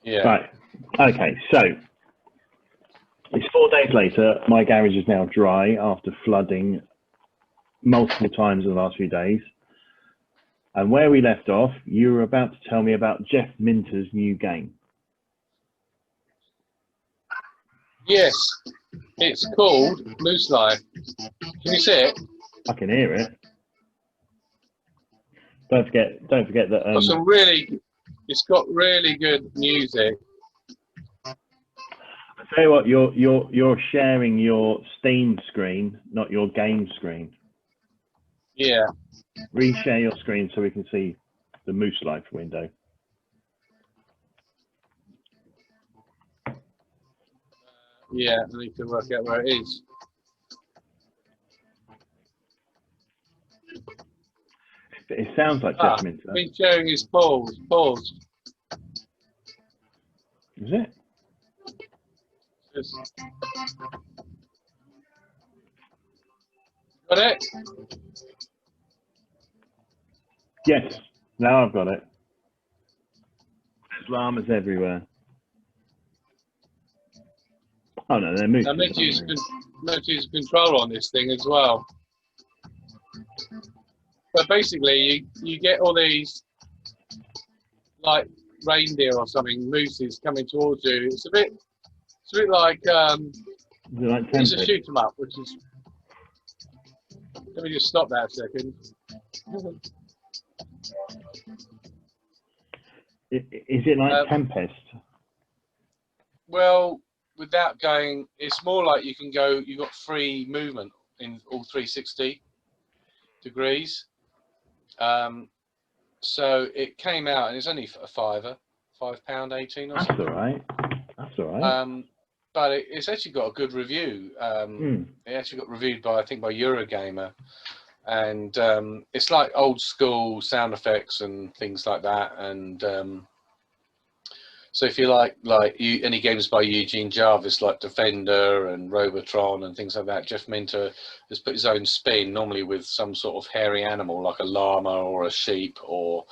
Yeah. Right. Okay, so it's 4 days later. My garage is now dry after flooding multiple times in the last few days. And where we left off, you were about to tell me about Jeff Minter's new game. Yes, it's called Moose Life. Can you see it? I can hear it. Don't forget that. It's got really good music. I tell you what, you're sharing your Steam screen, not your game screen. Yeah. Reshare your screen so we can see the Moose Life window. Yeah, I need to work out where it is. It sounds like Jeff Minter. I've been sharing his pause. Is it? Got it? Yes. Now I've got it. There's llamas everywhere. Oh no, they're moose. I'm meant to use control on this thing as well. But basically, you get all these like reindeer or something, mooses coming towards you. It's a bit like it's a shoot 'em up, which is. Let me just stop that a second. Is it like Tempest? Well, without going, it's more like you can go. You've got free movement in all 360 degrees. So it came out, and it's only a £5, £5.18 or something. That's all right. That's all right. But it's actually got a good review. It actually got reviewed by, I think, by Eurogamer, and it's like old school sound effects and things like that. And so if you like any games by Eugene Jarvis, like Defender and Robotron and things like that, Jeff Minter has put his own spin, normally with some sort of hairy animal like a llama or a sheep or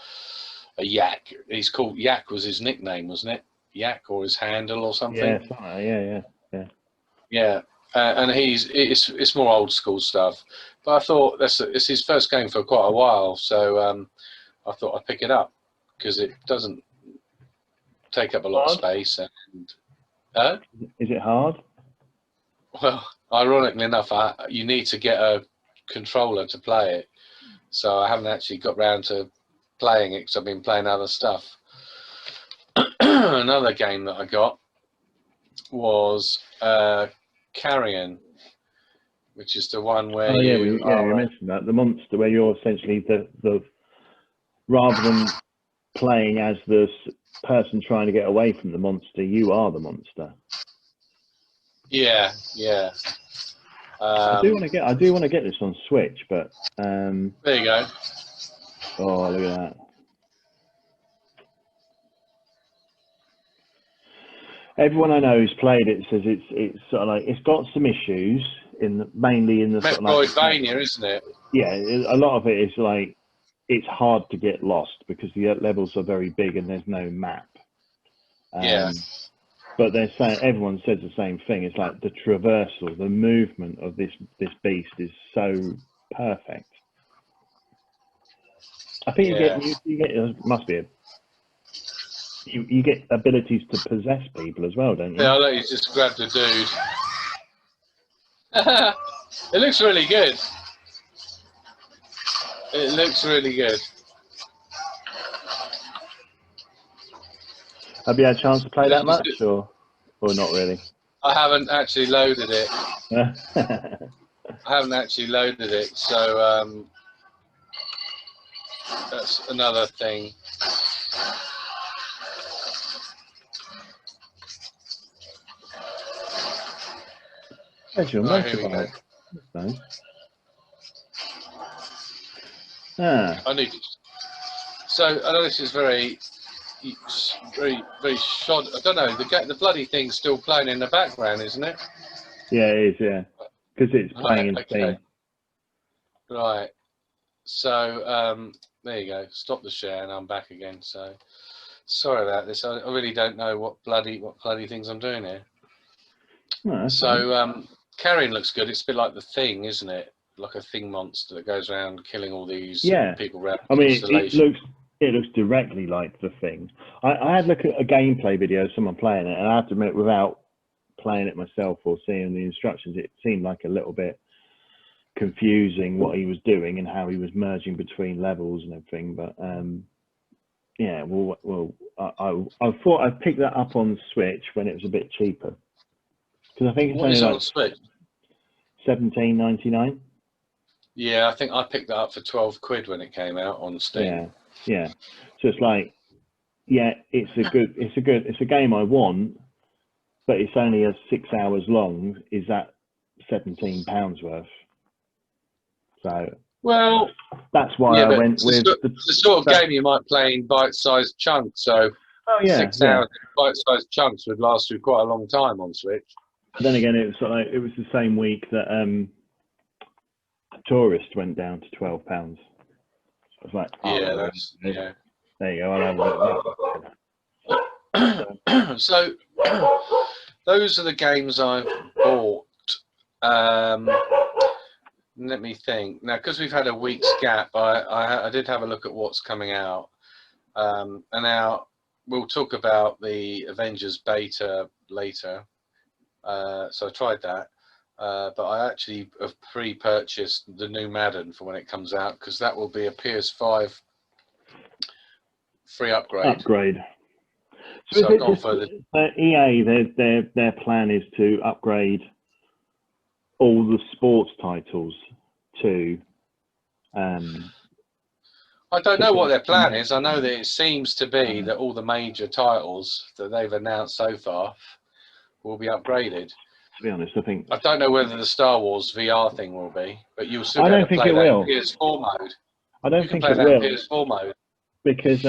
a yak. He's called Yak, was his nickname, wasn't it? Yak, or his handle or something. Yeah. And it's more old school stuff. But I thought it's his first game for quite a while, so I thought I'd pick it up because it doesn't take up a lot of space. And is it hard? Well, ironically enough, you need to get a controller to play it, so I haven't actually got round to playing it because I've been playing other stuff. Another game that I got was Carrion, which is the one where you mentioned that, the monster, where you're essentially the rather than playing as the person trying to get away from the monster, you are the monster. Yeah. I do want to get this on Switch, but there you go. Oh, look at that. Everyone I know who's played it says it's sort of like it's got some issues mainly in the sort of like Metroidvania, isn't it? Yeah, a lot of it is like it's hard to get lost because the levels are very big and there's no map. But they're saying, everyone says the same thing. It's like the traversal, the movement of this beast is so perfect. I think you get it must be you get abilities to possess people as well, don't you? Yeah, I let you just grab the dude. It looks really good. It looks really good. Have you had a chance to play that much, or not really? I haven't actually loaded it. I haven't actually loaded it, so that's another thing. There's your motorbike. That's nice. I need to. So I know this is very shod. I don't know. The bloody thing's still playing in the background, isn't it? Yeah, it is. Yeah, because it's playing in Steam. Right. So there you go. Stop the share, and I'm back again. So Sorry about this. I really don't know what bloody things I'm doing here. No, So carrion looks good. It's a bit like the Thing, isn't it? Like a Thing monster that goes around killing all these people around the constellation. It looks directly like the Thing. I had a look at a gameplay video of someone playing it, and I have to admit, without playing it myself or seeing the instructions, it seemed like a little bit confusing what he was doing and how he was merging between levels and everything. But yeah, I thought I'd pick that up on Switch when it was a bit cheaper, because I think it's only like on Switch? $17.99. Yeah, I think I picked that up for 12 quid when it came out on Steam. Yeah. So it's like, yeah, it's a game I want, but it's only 6 hours long. Is that £17 worth? So well, that's why I went with the sort of game you might play in bite-sized chunks. So 6 hours bite-sized chunks would last you quite a long time on Switch. But then again, it was sort of like, it was the same week that Tourist went down to £12. I was like, yeah. There you go. I'll have a bit of So those are the games I've bought. Let me think. Now, because we've had a week's gap, I did have a look at what's coming out. And now we'll talk about the Avengers beta later. So I tried that. But I actually have pre-purchased the new Madden for when it comes out, because that will be a PS5 free upgrade. So is it just EA? Their plan is to upgrade all the sports titles to. I don't know what their plan is. I know that it seems to be that all the major titles that they've announced so far will be upgraded. To be honest, I don't know whether the Star Wars VR thing will be, but you'll still be able to play that in PS4 mode. I don't think it will. PS4 mode, because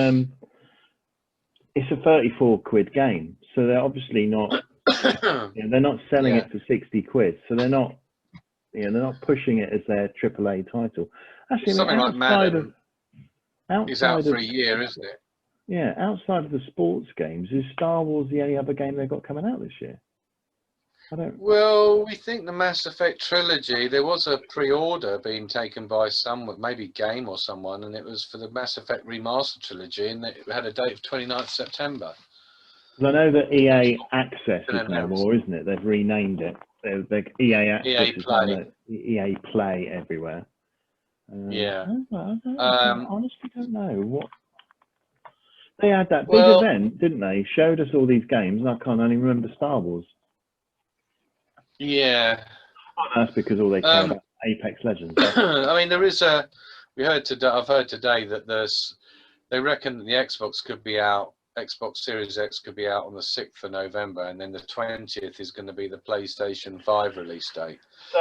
it's a 34 quid game, so they're obviously not. They're not selling it for 60 quid, so they're not. They're not pushing it as their AAA title. Actually, something like Madden is out for a year, isn't it? Yeah, outside of the sports games, is Star Wars the only other game they've got coming out this year? Well, we think the Mass Effect trilogy, there was a pre-order being taken by someone, maybe Game or someone, and it was for the Mass Effect Remastered trilogy, and it had a date of 29th September. I know that EA Access is no more, isn't it? They've renamed it. EA Access EA Play. EA Play everywhere. Yeah. I honestly don't know what. They had that big event, didn't they? Showed us all these games, and I can't only remember Star Wars. Yeah. That's because all they care about Apex Legends. I mean, there is a. I've heard today that they reckon that the Xbox could be out. Xbox Series X could be out on the 6th of November, and then the 20th is going to be the PlayStation 5 release date,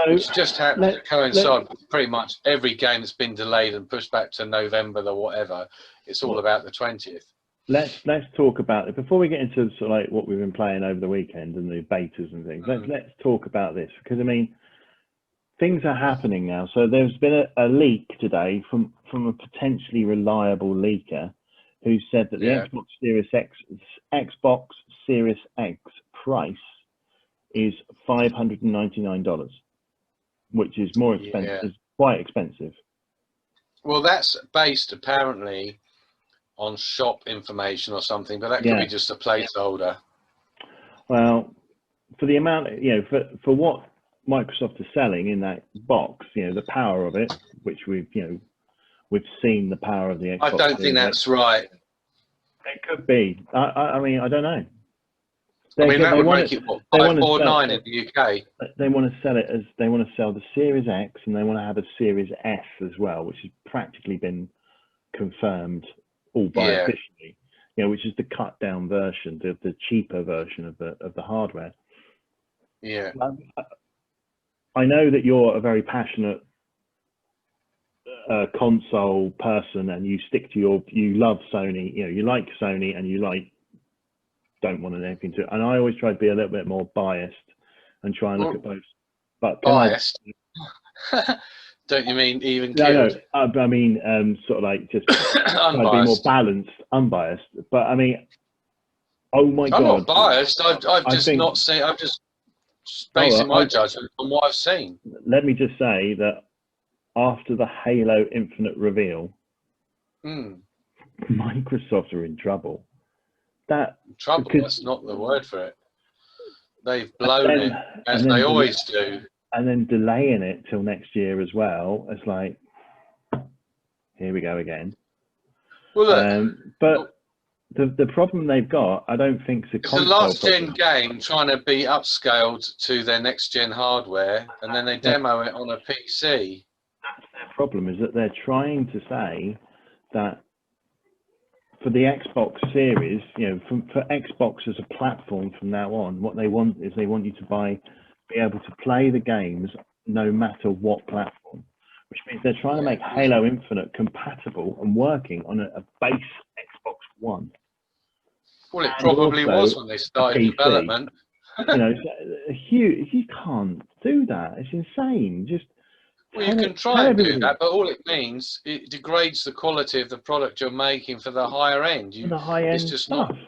which just happens to coincide with pretty much every game that's been delayed and pushed back to November or whatever. It's all about the 20th. Let's talk about it before we get into sort of like what we've been playing over the weekend and the betas and things. Let's talk about this, because I mean, things are happening now. So there's been a leak today from a potentially reliable leaker who said that the Xbox Series X price is $599, which is more expensive, is quite expensive. Well, that's based apparently on shop information or something, but that could be just a placeholder. Well, for the amount, for what Microsoft is selling in that box, the power of it, which we've seen the power of the Xbox. I don't think that's right. It could be. I mean, I don't know. That would make it what, 549 in the UK. They want to sell it as they want to sell the Series X, and they want to have a Series S as well, which has practically been confirmed all by officially. Which is the cut down version, the cheaper version of the hardware. Yeah. I know that you're a very passionate console person, and you stick to you love Sony. You like Sony, and you don't want anything to. And I always try to be a little bit more biased and try and look at both. But biased? Don't you mean even killed? No, I mean sort of like just try to be more balanced, unbiased. But I mean, Oh my I'm not God. biased. I've I just think, not seen. I'm just basing my judgment on what I've seen. let me just say that after the Halo Infinite reveal, Microsoft are in trouble. Trouble, that's not the word for it. They've blown it, as they always do. And then delaying it till next year as well. It's like, here we go again. Well, look, but the problem they've got, I don't think it's a last-gen game trying to be upscaled to their next-gen hardware, and then they demo it on a PC. That's their problem, is that they're trying to say that for the Xbox Series, you know, for Xbox as a platform from now on, what they want is they want you to be able to play the games no matter what platform, which means they're trying to make Halo Infinite compatible and working on a base Xbox One. Well, it probably was when they started development. You know, huge. You can't do that. It's insane. Just well, you can try and do that, but all it means, it degrades the quality of the product you're making for the higher end. The high end it's just stuff. not.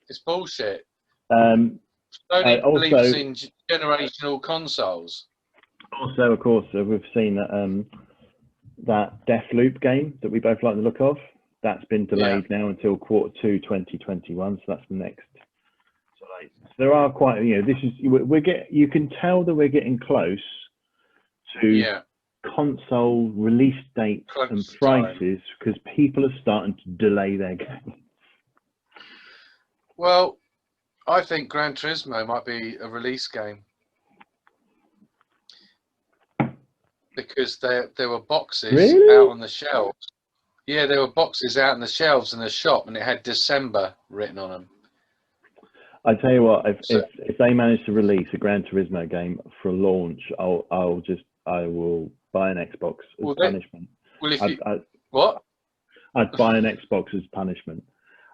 It's bullshit. Sony believes in generational consoles. Also, of course, we've seen that Deathloop game that we both like the look of. That's been delayed now until Q2 2021. So that's the next. So there are quite, you know, this is you can tell that we're getting close to console release dates and prices because people are starting to delay their game. Well, I think Gran Turismo might be a release game because there were boxes out on the shelves. Yeah, there were boxes out on the shelves in the shop, and it had December written on them. I tell you what, if they manage to release a Gran Turismo game for launch, I will buy an Xbox as punishment. What? I'd buy an Xbox as punishment.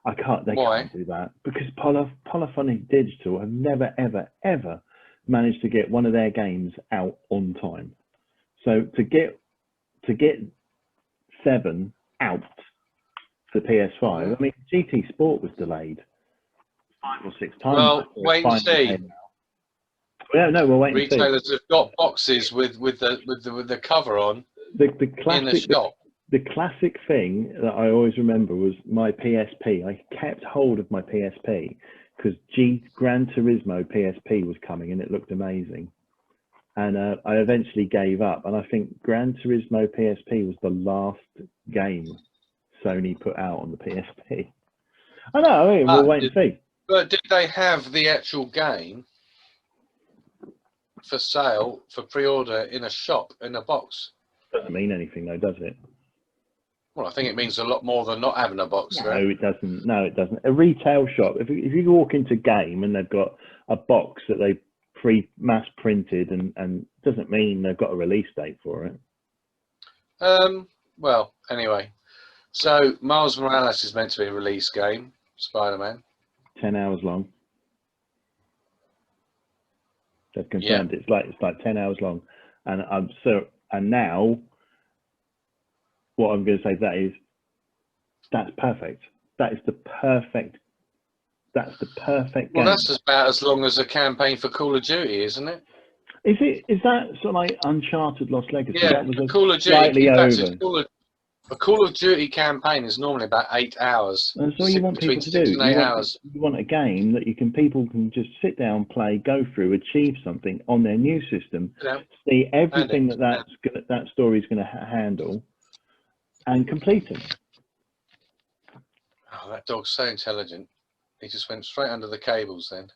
They can't do that because Polyphonic Digital have never, ever, ever managed to get one of their games out on time. So to get 7 out for PS5, I mean, GT Sport was delayed 5 or 6 times. Well, wait and see. Well, no, we'll wait and see. Retailers have got boxes with the cover on in the shop. The classic thing that I always remember was my PSP. I kept hold of my PSP because Gran Turismo PSP was coming and it looked amazing. And I eventually gave up. And I think Gran Turismo PSP was the last game Sony put out on the PSP. I know, I mean, we'll wait and see. But did they have the actual game for sale, for pre-order in a shop, in a box? Doesn't mean anything though, does it? Well, I think it means a lot more than not having a box. No, it doesn't. No, it doesn't. A retail shop, if you walk into Game and they've got a box that they mass printed and doesn't mean they've got a release date for it. Well, anyway, so Miles Morales is meant to be a release game, Spider-Man. 10 hours long. They've confirmed it's like 10 hours long, and now what I'm going to say that's perfect. That is the perfect. That's the perfect game. Well, that's about as long as a campaign for Call of Duty, isn't it? Is it? Is that sort of like Uncharted Lost Legacy? Yeah, that was Call of Duty. A Call of Duty campaign is normally about 8 hours. That's all you want people to do. 6 and 8 hours. You want a game that people can just sit down, play, go through, achieve something on their new system, see everything that story is going to handle, and complete it. Oh, that dog's so intelligent. He just went straight under the cables then.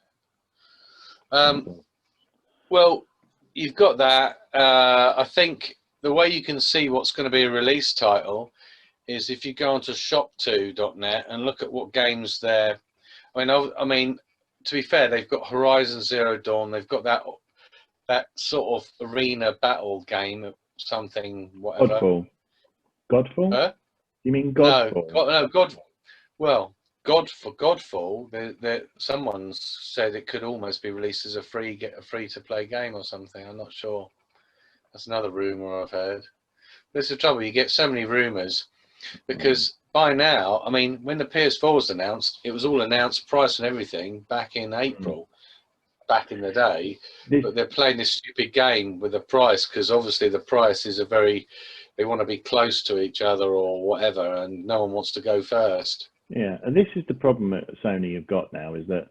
Well, you've got that. I think the way you can see what's going to be a release title is if you go onto shop2.net and look at what games they're. I mean, to be fair, they've got Horizon Zero Dawn. They've got that sort of arena battle game, something, whatever. Godfall? Huh? You mean Godfall? No, Godfall. Someone said it could almost be released as a free to play game or something. I'm not sure. That's another rumor I've heard. That's the trouble. You get so many rumors. because by now, I mean, when the PS4 was announced, it was all announced, price and everything, back in April, back in the day. But they're playing this stupid game with the price, because obviously the price is they want to be close to each other or whatever, and no one wants to go first. Yeah, and this is the problem that Sony have got now, is that,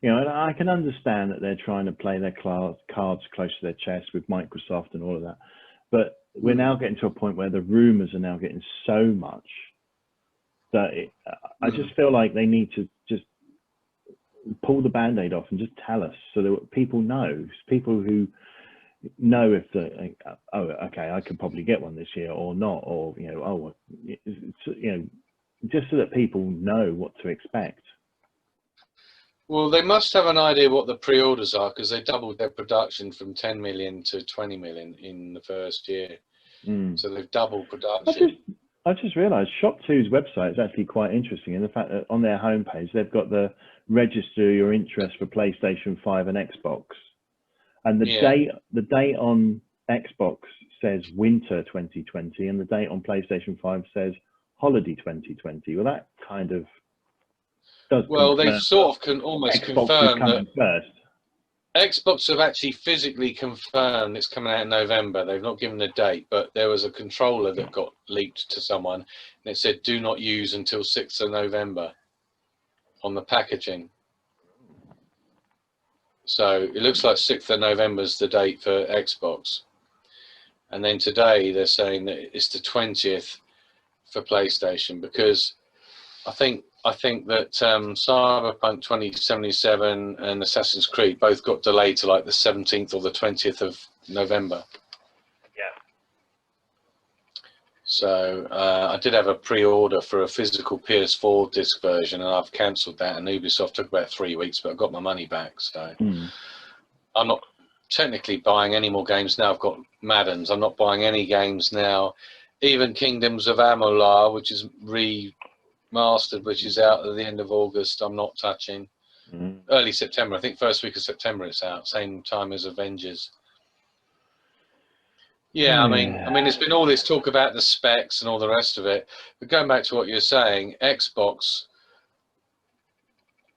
you know, and I can understand that they're trying to play their cards close to their chest with Microsoft and all of that, but we're now getting to a point where the rumors are now getting so much that I just feel like they need to just pull the Band-Aid off and just tell us, so that people know, people who know if oh, okay, I could probably get one this year or not, or, you know, oh, you know, just so that people know what to expect. Well, they must have an idea what the pre-orders are, because they doubled their production from 10 million to 20 million in the first year. So they've doubled production. I just realised Shop2's website is actually quite interesting in the fact that on their homepage they've got the register your interest for PlayStation 5 and Xbox, and the date on Xbox says winter 2020, and the date on PlayStation 5 says holiday 2020. Well, that kind of does. Well, they've sort of almost Xbox confirmed that first. Xbox have actually physically confirmed it's coming out in November. They've not given a date, but there was a controller that got leaked to someone, and it said "do not use until 6th of November" on the packaging. So it looks like 6th of November is the date for Xbox. And then today they're saying that it's the 20th for PlayStation, because I think that Cyberpunk 2077 and Assassin's Creed both got delayed to like the 17th or the 20th of November. Yeah. So I did have a pre-order for a physical PS4 disc version, and I've cancelled that. And Ubisoft took about 3 weeks, but I got my money back. So I'm not technically buying any more games now. I've got Maddens. I'm not buying any games now. Even Kingdoms of Amalur, which is remastered, which is out at the end of August, I'm not touching. Early September, I think first week of September it's out, same time as Avengers. Yeah, I mean, there's been all this talk about the specs and all the rest of it, but going back to what you're saying, Xbox,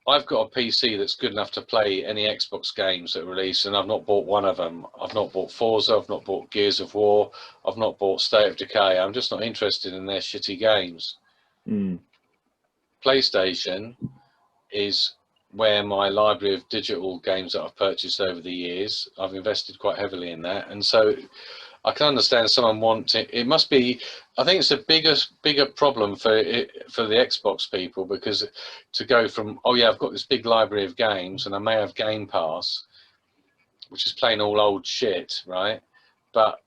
I've got a PC that's good enough to play any Xbox games that are released, and I've not bought one of them. I've not bought Forza, I've not bought Gears of War, I've not bought State of Decay. I'm just not interested in their shitty games. PlayStation is where my library of digital games that I've purchased over the years, I've invested quite heavily in that, and so I can understand someone wanting. It must be. I think it's a bigger problem for the Xbox people, because to go from, oh yeah, I've got this big library of games and I may have Game Pass, which is playing all old shit, right? But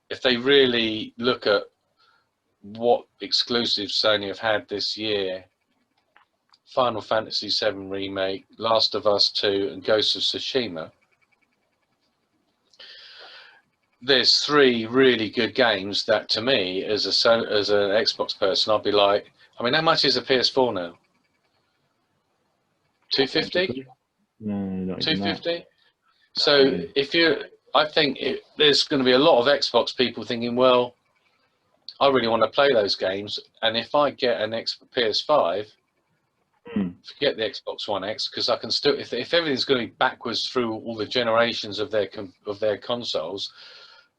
if they really look at what exclusives Sony have had this year, Final Fantasy VII Remake, Last of Us 2, and Ghost of Tsushima, there's 3 really good games that, to me, as an Xbox person, I'll be like, I mean, how much is a PS4 now? 250? No, not 250? So I think there's going to be a lot of Xbox people thinking, well, I really want to play those games, and if I get an PS5, forget the Xbox One X, because I can still, if everything's going to be backwards through all the generations of their consoles,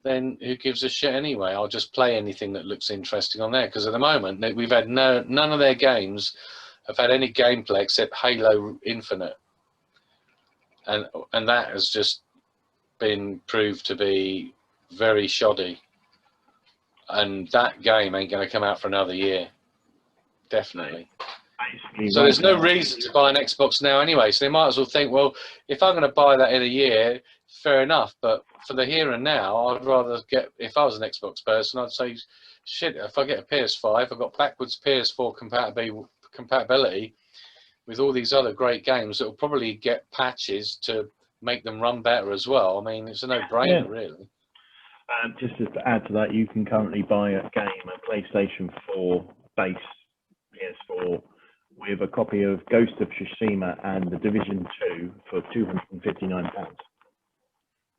then who gives a shit anyway? I'll just play anything that looks interesting on there, because at the moment we've had none of their games have had any gameplay except Halo Infinite, and that has just been proved to be very shoddy, and that game ain't going to come out for another year, definitely. So there's no reason to buy an Xbox now anyway, so they might as well think, well, if I'm going to buy that in a year, fair enough, but for the here and now, I'd rather get, if I was an Xbox person, I'd say, shit, if I get a PS5, I've got backwards PS4 compatibility with all these other great games that will probably get patches to make them run better as well. I mean, it's a no-brainer, really. Just to add to that, you can currently buy a PlayStation 4 base PS4 with a copy of Ghost of Tsushima and The Division 2 for £259.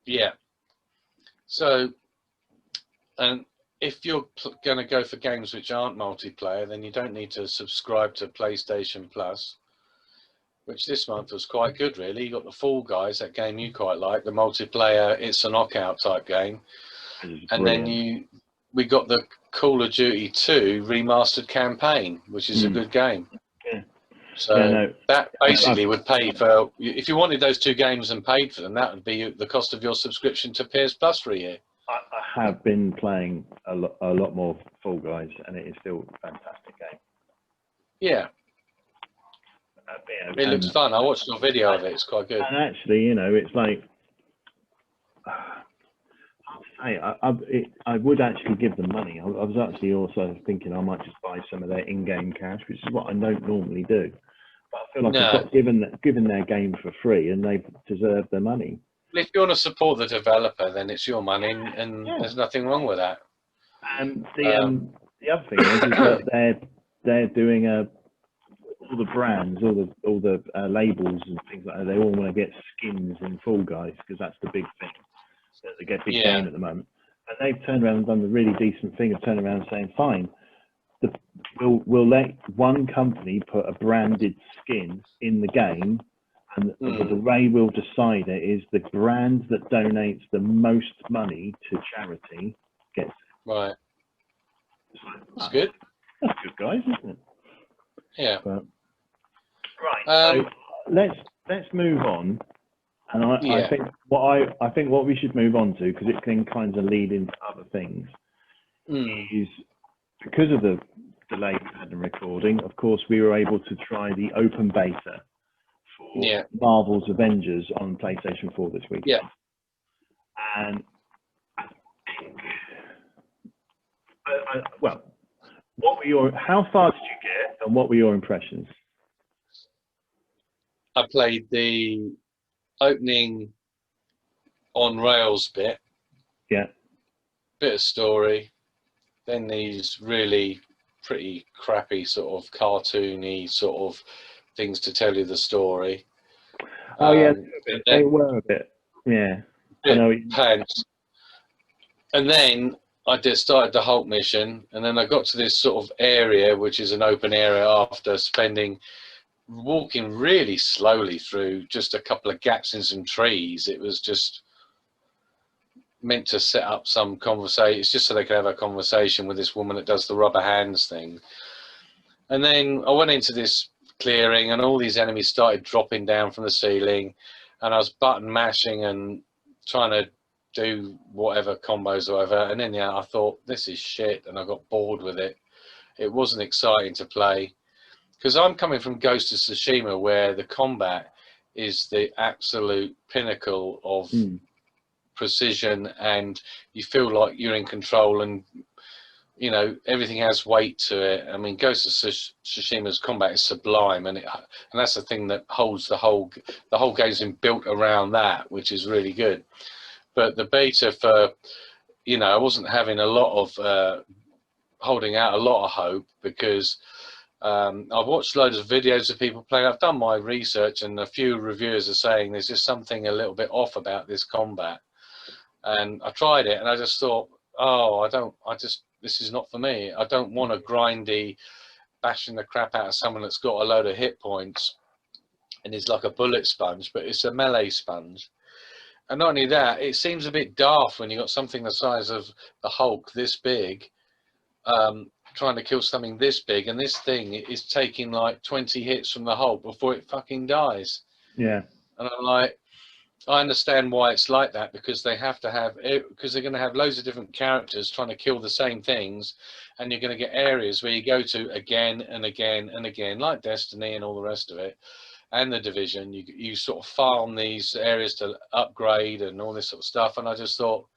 Yeah. So, and if you're going to go for games which aren't multiplayer, then you don't need to subscribe to PlayStation Plus, which this month was quite good, really. You got the Fall Guys, that game you quite like, the multiplayer, it's a knockout type game, and then we got the Call of Duty 2 remastered campaign, which is a good game. Yeah. So that basically would pay for, if you wanted those 2 games and paid for them, that would be the cost of your subscription to PS Plus for a year. I have been playing a lot more Fall Guys, and it is still a fantastic game. Yeah. It looks fun. I watched a video of it. It's quite good. And actually, you know, it's like, I would actually give them money. I was actually also thinking I might just buy some of their in-game cash, which is what I don't normally do. But I feel like I've got given their game for free, and they deserve their money. If you want to support the developer, then it's your money, and there's nothing wrong with that. And the other thing is that they're doing all the brands, all the labels and things like that. They all want to get skins in Fall Guys because that's the big thing. They get big game at the moment, and they've turned around and done the really decent thing of turning around and saying, "Fine, we'll let one company put a branded skin in the game." And the way we'll decide it is the brand that donates the most money to charity gets it. Right. That's good. That's good, guys, isn't it? Yeah. But, right. So let's move on. And I think what we should move on to, because it can kind of lead into other things, is because of the delay we had in recording. Of course, we were able to try the open beta. Marvel's Avengers on PlayStation 4 this week. Yeah. And well, how far did you get, and what were your impressions? I played the opening on rails bit. Yeah. Bit of story. Then these really pretty crappy sort of cartoony sort of things to tell you the story. Oh yeah, they were a bit, I know. Pants. And then I just started the Hulk mission, and then I got to this sort of area, which is an open area, after walking really slowly through just a couple of gaps in some trees. It was just meant to set up some conversation. It's just so they could have a conversation with this woman that does the rubber hands thing. And then I went into this clearing, and all these enemies started dropping down from the ceiling, and I was button mashing and trying to do whatever combos or whatever, and then I thought, this is shit, and I got bored with it. It wasn't exciting to play, because I'm coming from Ghost of Tsushima, where the combat is the absolute pinnacle of precision, and you feel like you're in control, and you know, everything has weight to it. I mean, Ghost of Tsushima's combat is sublime, and that's the thing that holds the whole game's been built around that, which is really good. But the beta for, you know, I wasn't having a lot of holding out a lot of hope, because I've watched loads of videos of people playing. I've done my research, and a few reviewers are saying there's just something a little bit off about this combat. And I tried it, and I just thought, this is not for me. I don't want a grindy, bashing the crap out of someone that's got a load of hit points and is like a bullet sponge, but it's a melee sponge. And not only that, it seems a bit daft when you got something the size of the Hulk this big, trying to kill something this big, and this thing is taking like 20 hits from the Hulk before it fucking dies. Yeah. And I'm like, I understand why it's like that, because they have to have, because they're going to have loads of different characters trying to kill the same things, and you're going to get areas where you go to again and again and again, like Destiny and all the rest of it, and the Division. You sort of farm these areas to upgrade and all this sort of stuff, and I just thought,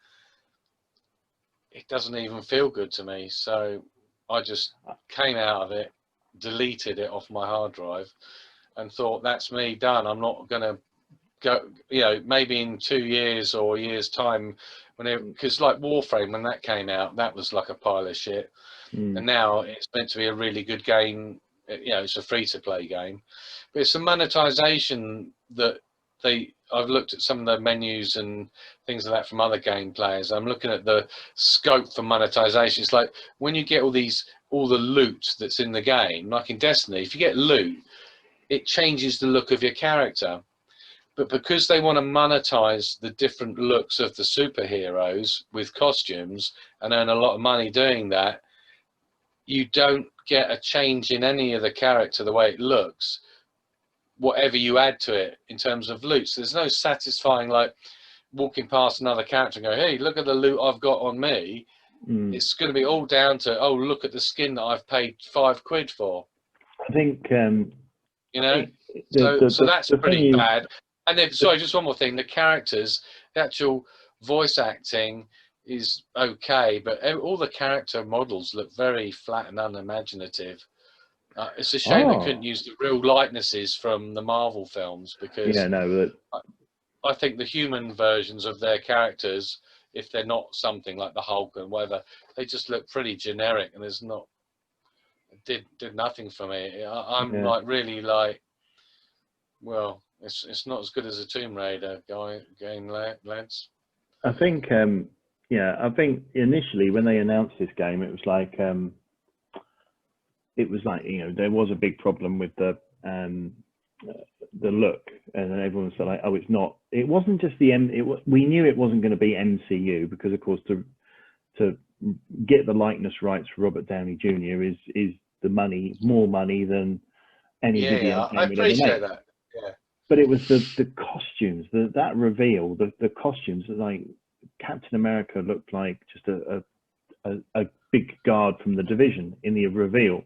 it doesn't even feel good to me. So I just came out of it, deleted it off my hard drive, and thought, that's me, done. I'm not going to go, you know, maybe in 2 years or a year's time, because like Warframe, when that came out, that was like a pile of shit. And now it's meant to be a really good game. You know, it's a free-to-play game, but it's the monetization that I've looked at some of the menus and things like that from other game players. I'm looking at the scope for monetization. It's like when you get all the loot that's in the game, like in Destiny, if you get loot, it changes the look of your character. But because they want to monetize the different looks of the superheroes with costumes and earn a lot of money doing that, you don't get a change in any of the character the way it looks, whatever you add to it in terms of loot. So there's no satisfying, like walking past another character and go, hey, look at the loot I've got on me. It's going to be all down to, oh, look at the skin that I've paid £5 for. I think, you know, so that's pretty bad. And then, sorry, just one more thing. The characters, the actual voice acting is okay, but all the character models look very flat and unimaginative. It's a shame they couldn't use the real likenesses from the Marvel films, because I think the human versions of their characters, if they're not something like the Hulk and whatever, they just look pretty generic, and there's not did nothing for me. I'm like really like, well, it's not as good as a Tomb Raider game, lads. I think I think initially when they announced this game, it was like there was a big problem with the look, and everyone was like, oh, it's not. It wasn't just we knew it wasn't going to be MCU, because of course to get the likeness rights for Robert Downey Jr. is the money, more money than any video game. I appreciate that. Yeah. But it was the costumes, that reveal, the costumes, like Captain America looked like just a big guard from the Division in the reveal.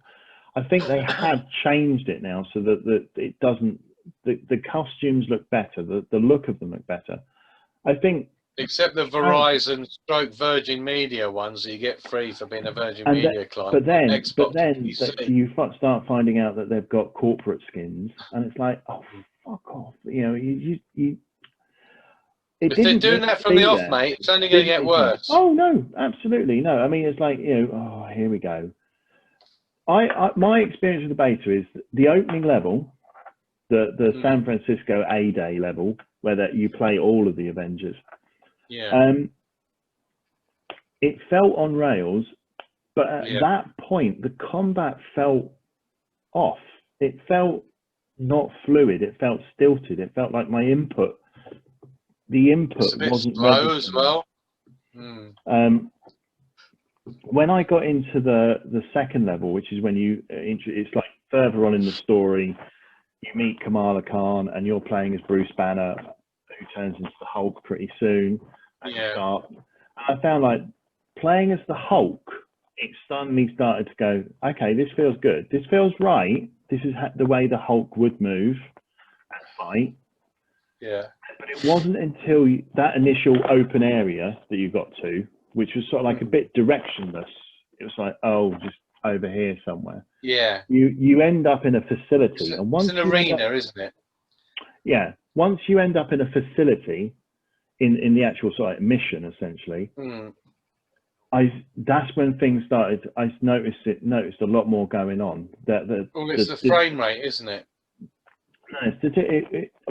I think they have changed it now so that it doesn't. The costumes look better. The look of them look better. I think, except the Verizon / Virgin Media ones that you get free for being a Virgin Media client. But then you start finding out that they've got corporate skins, and it's like, oh, fuck off. You know, if they're doing that from the off, mate, it's only going to get worse. Oh no, absolutely no. I mean, it's like, oh, here we go. My experience with the beta is the opening level, the San Francisco A-Day level, where you play all of the Avengers. Yeah. It felt on rails, but at that point, the combat felt off. It felt not fluid. It felt stilted. It felt like the input wasn't slow as well. When I got into the second level, which is when it's like further on in the story, you meet Kamala Khan and you're playing as Bruce Banner, who turns into the Hulk pretty soon. I found like playing as the Hulk, it suddenly started to go, okay, this feels good. This feels right. This is the way the Hulk would move and fight. Yeah. But it wasn't until that initial open area that you got to, which was sort of like a bit directionless. It was like, oh, just over here somewhere. Yeah. You end up in a facility. And once it's an arena, isn't it? Yeah. Once you end up in a facility, in the actual sort of mission, essentially, that's when things started. I noticed a lot more going on. It's the frame rate, isn't it? No,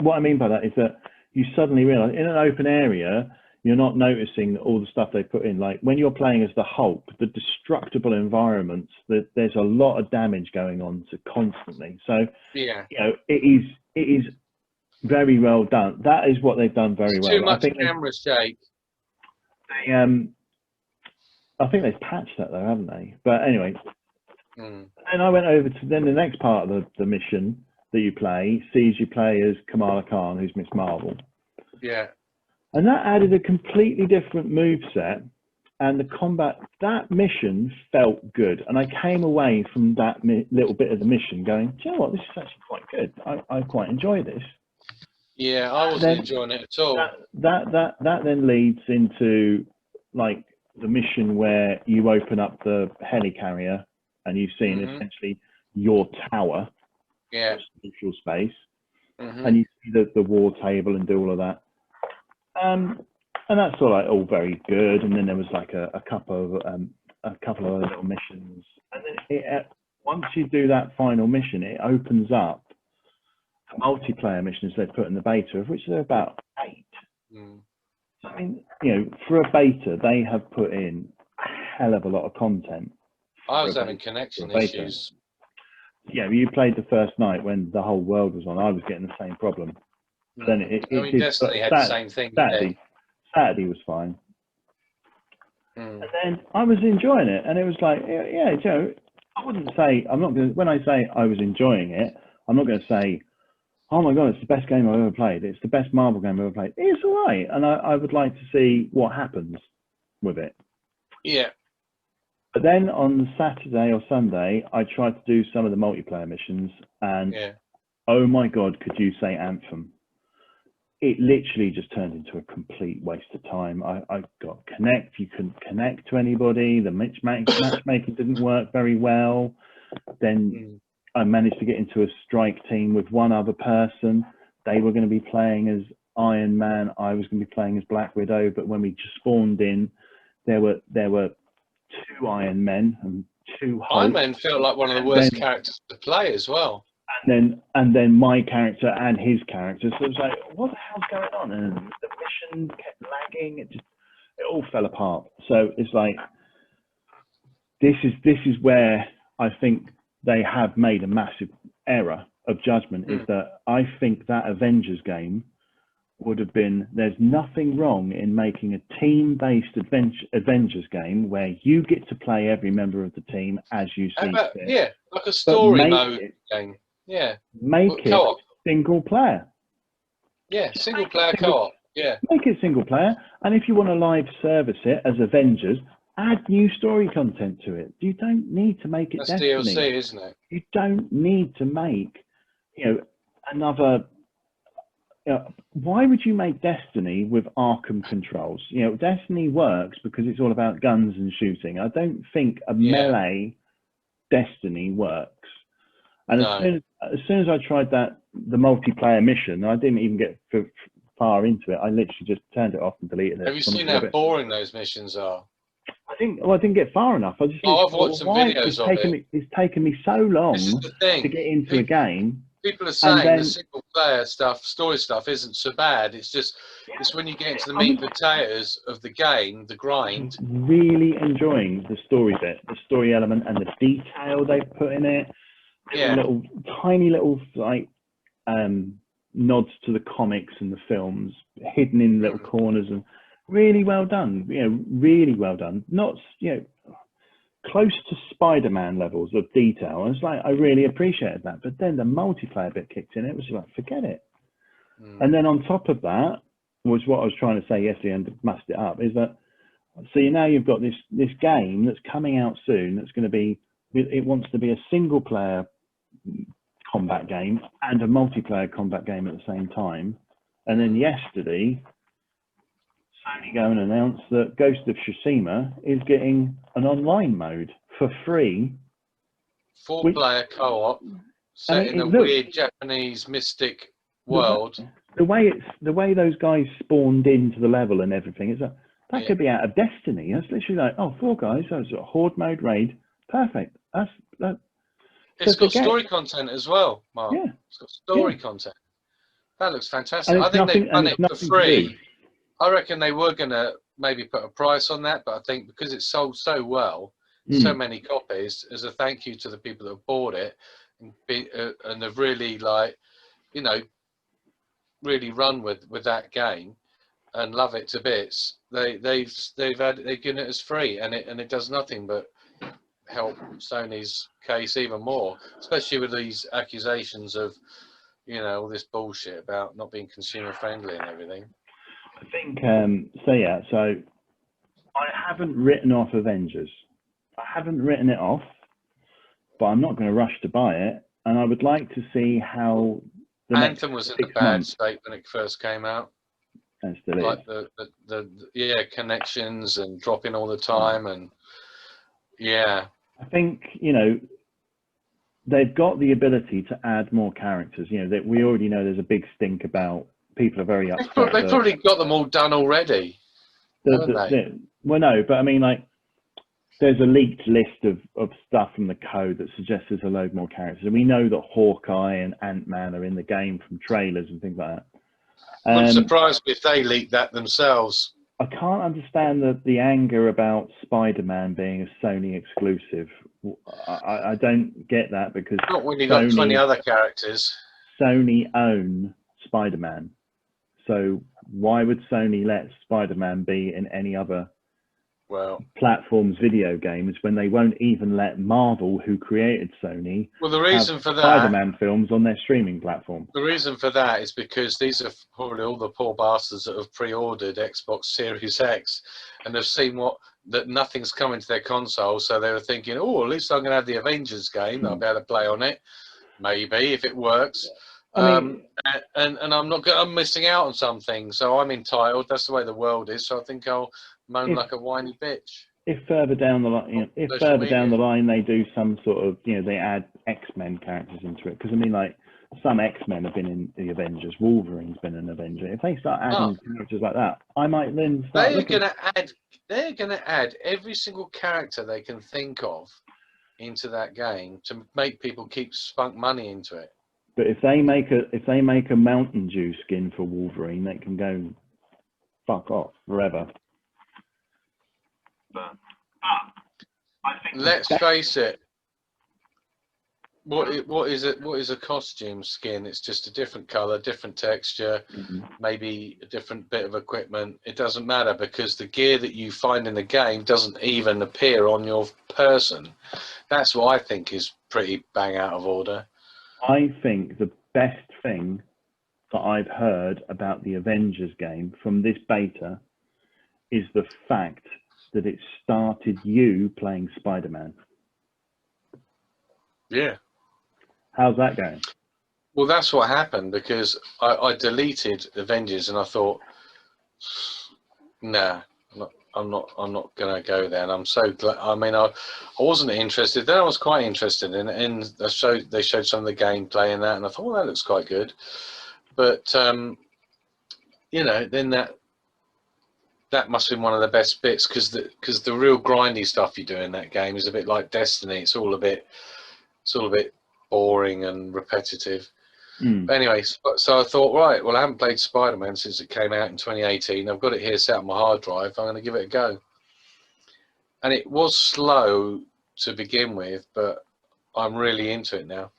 what I mean by that is that you suddenly realize in an open area, you're not noticing all the stuff they put in. Like when you're playing as the Hulk, the destructible environments, there's a lot of damage going on constantly. So it is very well done. That is what they've done very well. Too much camera shake. I think they've patched that though, haven't they? But anyway, and I went over to then the next part of the mission that you play sees you play as Kamala Khan, who's Miss Marvel. Yeah. And that added a completely different move set, and the combat, that mission felt good. And I came away from that little bit of the mission going, do you know what, this is actually quite good. I quite enjoy this. Yeah, I wasn't enjoying it at all. That then leads into like the mission where you open up the helicarrier and you've seen essentially your tower, neutral space, and you see the war table and do all of that. And that's all very good. And then there was like a couple of other little missions. And then once you do that final mission, it opens up the multiplayer missions they've put in the beta, of which there are about 8. So, I mean, you know, for a beta, they have put in a hell of a lot of content. I was having connection issues. Yeah, you played the first night when the whole world was on. I was getting the same problem. Then Destiny had the same thing. Saturday was fine. And then I was enjoying it, and it was like, yeah, Joe. I wouldn't say when I say I was enjoying it, I'm not going to say, oh my god, it's the best game I've ever played. It's the best Marvel game I've ever played. It's all right, and I would like to see what happens with it. Yeah. But then on Saturday or Sunday, I tried to do some of the multiplayer missions, and oh my god, could you say Anthem? It literally just turned into a complete waste of time. I got connect. You couldn't connect to anybody. The matchmaking didn't work very well. Then I managed to get into a strike team with one other person. They were going to be playing as Iron Man. I was going to be playing as Black Widow. But when we just spawned in, there were 2 Iron Men and 2 Hulk. Iron Man felt like one of the worst characters to play as well. And then my character and his character. So it was like, what the hell's going on? And the mission kept lagging. It all fell apart. So it's like, this is where I think they have made a massive error of judgment. Is that I think that Avengers game would have been, there's nothing wrong in making a team-based Avengers game where you get to play every member of the team as you see fit. Yeah, like a story mode game. Yeah. Make it single player. Yeah, single player co-op. Yeah. Make it single player. And if you want to live service it as Avengers, add new story content to it. You don't need to make it Destiny. DLC, isn't it? You don't need to make, another. Why would you make Destiny with Arkham controls? Destiny works because it's all about guns and shooting. I don't think a melee Destiny works. And as soon as I tried the multiplayer mission, I didn't even get far into it. I literally just turned it off and deleted it. Have you seen how boring those missions are? I didn't get far enough. I've watched some videos of it. It's taken me so long to get into a game. People are saying the single player stuff, story stuff isn't so bad. It's just, it's when you get into the meat and potatoes of the game, the grind. Really enjoying the story bit, the story element and the detail they've put in it. Yeah. Tiny little nods to the comics and the films hidden in little corners, and really well done. Really well done. Not close to Spider-Man levels of detail. And it's like, I really appreciated that. But then the multiplayer bit kicked in. It was like, forget it. And then on top of that was what I was trying to say yesterday and mussed it up, is that, so now you've got this game that's coming out soon. That's going to be, it wants to be a single player combat game and a multiplayer combat game at the same time. And then yesterday, Sony go and announce that Ghost of Tsushima is getting an online mode for free. 4-player co-op set in a weird Japanese mystic world. The way those guys spawned into the level and everything, is that could be out of Destiny. That's literally like, 4 guys, so it's a horde mode raid. Perfect. It's got story content as well, Mark. Yeah. It's got story content. That looks fantastic. I think they've done it for free. I reckon they were going to maybe put a price on that, but I think because it's sold so well, so many copies, as a thank you to the people that have bought it, and they've really really run with that game and love it to bits. They've given it as free, and it does nothing but help Sony's case even more, especially with these accusations of all this bullshit about not being consumer friendly and everything. I think so I haven't written off Avengers. I haven't written it off, but I'm not going to rush to buy it, and I would like to see how Anthem was in a bad state when it first came out. And still like the connections and dropping all the time, and I think they've got the ability to add more characters. That we already know there's a big stink about. People are very upset. They've probably got them all done already. Well, no, but I mean, like, there's a leaked list of stuff from the code that suggests there's a load more characters. And we know that Hawkeye and Ant-Man are in the game from trailers and things like that. Wouldn't surprise me if they leaked that themselves. I can't understand the anger about Spider-Man being a Sony exclusive. I don't get that, because not when you've got 20 other characters. Sony own Spider-Man. So why would Sony let Spider-Man be in any other platforms video games when they won't even let Marvel, who created Sony, the reason for that, Spider-Man films on their streaming platform? The reason for that is because these are probably all the poor bastards that have pre-ordered Xbox Series X and have seen that nothing's coming to their console, so they were thinking, oh, at least I'm going to have the Avengers game, I'll be able to play on it, maybe, if it works. And I'm missing out on something, so I'm entitled. That's the way the world is. So I think I'll moan like a whiny bitch. If further down the line, they do some sort of, they add X-Men characters into it, because I mean, like, some X-Men have been in the Avengers. Wolverine's been an Avenger. If they start adding characters like that, I might then start. They're gonna add every single character they can think of into that game to make people keep spunk money into it. But if they make a Mountain Dew skin for Wolverine, they can go fuck off forever. But I think let's face it. What is it? What is a costume skin? It's just a different color, different texture, maybe a different bit of equipment. It doesn't matter, because the gear that you find in the game doesn't even appear on your person. That's what I think is pretty bang out of order. I think the best thing that I've heard about the Avengers game from this beta is the fact that it started you playing Spider-Man. Yeah. How's that going? Well, that's what happened, because I deleted Avengers and I thought, nah, I'm not gonna go there. And I'm so glad. I mean, I wasn't interested. Then I was quite interested in it, and they showed some of the gameplay in that, and I thought, well, that looks quite good. But then that must have been one of the best bits, because the real grindy stuff you do in that game is a bit like Destiny. It's all a bit boring and repetitive. But anyway, so I thought, right, well, I haven't played Spider-Man since it came out in 2018. I've got it here set on my hard drive. I'm going to give it a go. And it was slow to begin with, but I'm really into it now.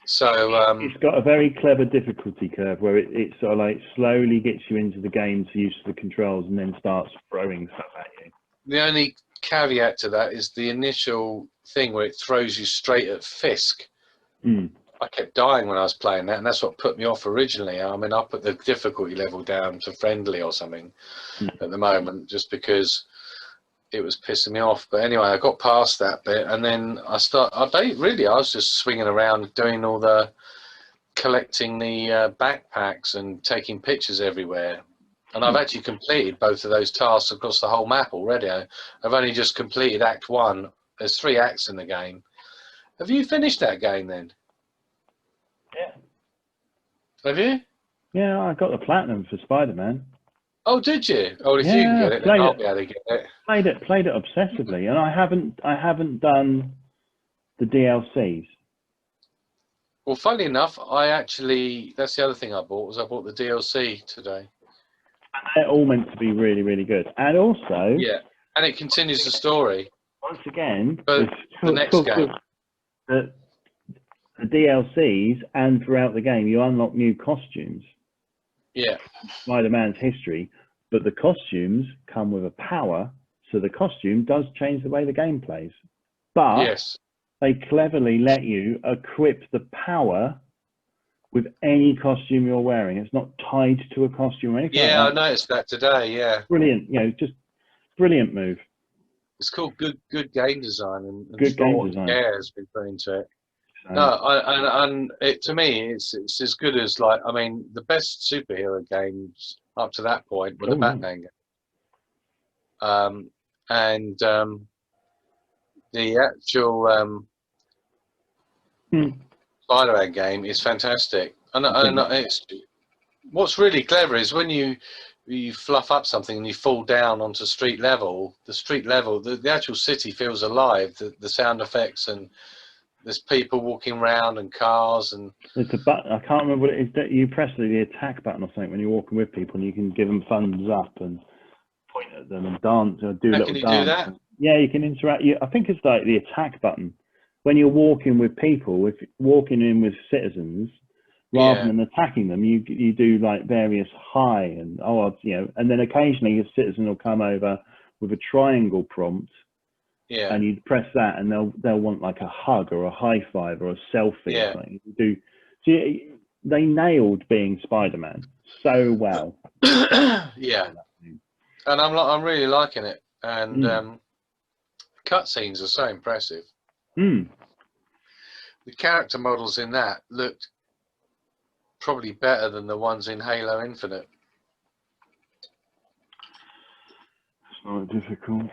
So it's got a very clever difficulty curve where it sort of like slowly gets you into the game, to use the controls, and then starts throwing stuff at you. The only caveat to that is the initial thing where it throws you straight at Fisk. I kept dying when I was playing that, and that's what put me off originally. I mean, I put the difficulty level down to friendly or something at the moment, just because it was pissing me off. But anyway, I got past that bit, and then I was just swinging around doing all the collecting the backpacks and taking pictures everywhere. And I've actually completed both of those tasks across the whole map already. I've only just completed Act 1. There's 3 acts in the game. Have you finished that game then? Yeah. Have you? Yeah, I got the platinum for Spider-Man. Oh, did you? Oh, if you can get it, then I'll be able to get it. Played it obsessively, and I haven't done the DLCs. Well, funny enough, that's the other thing I bought, I bought the DLC today. And they're all meant to be really, really good. And also... Yeah, and it continues the story. Once again... But the next game. The DLCs, and throughout the game, you unlock new costumes. Yeah. Spider-Man's history, but the costumes come with a power, so the costume does change the way the game plays. But yes, they cleverly let you equip the power with any costume you're wearing. It's not tied to a costume or anything. Yeah, like that. I noticed that today. Yeah, brilliant. Just brilliant move. It's called good game design, and good game design. Yeah, has been put into it. And to me, it's as good as, like, I mean, the best superhero games up to that point were the Batman game. And the actual Spider-Man game is fantastic. And it's what's really clever is when you you fluff up something and you fall down onto street level, the actual city feels alive. The sound effects, and there's people walking around and cars and. It's a button. I can't remember what it is. That you press the attack button or something when you're walking with people, and you can give them thumbs up and point at them and dance or do a little Can you dance. do that? Yeah, you can interact. I think it's like the attack button when you're walking with people, if walking in with citizens, rather than attacking them, you do like various high and and then occasionally a citizen will come over with a triangle prompt. Yeah. And you press that, and they'll want like a hug or a high five or a selfie or something. See, they nailed being Spider-Man so well. Yeah, and I'm really liking it, and cutscenes are so impressive. The character models in that looked probably better than the ones in Halo Infinite. It's not difficult.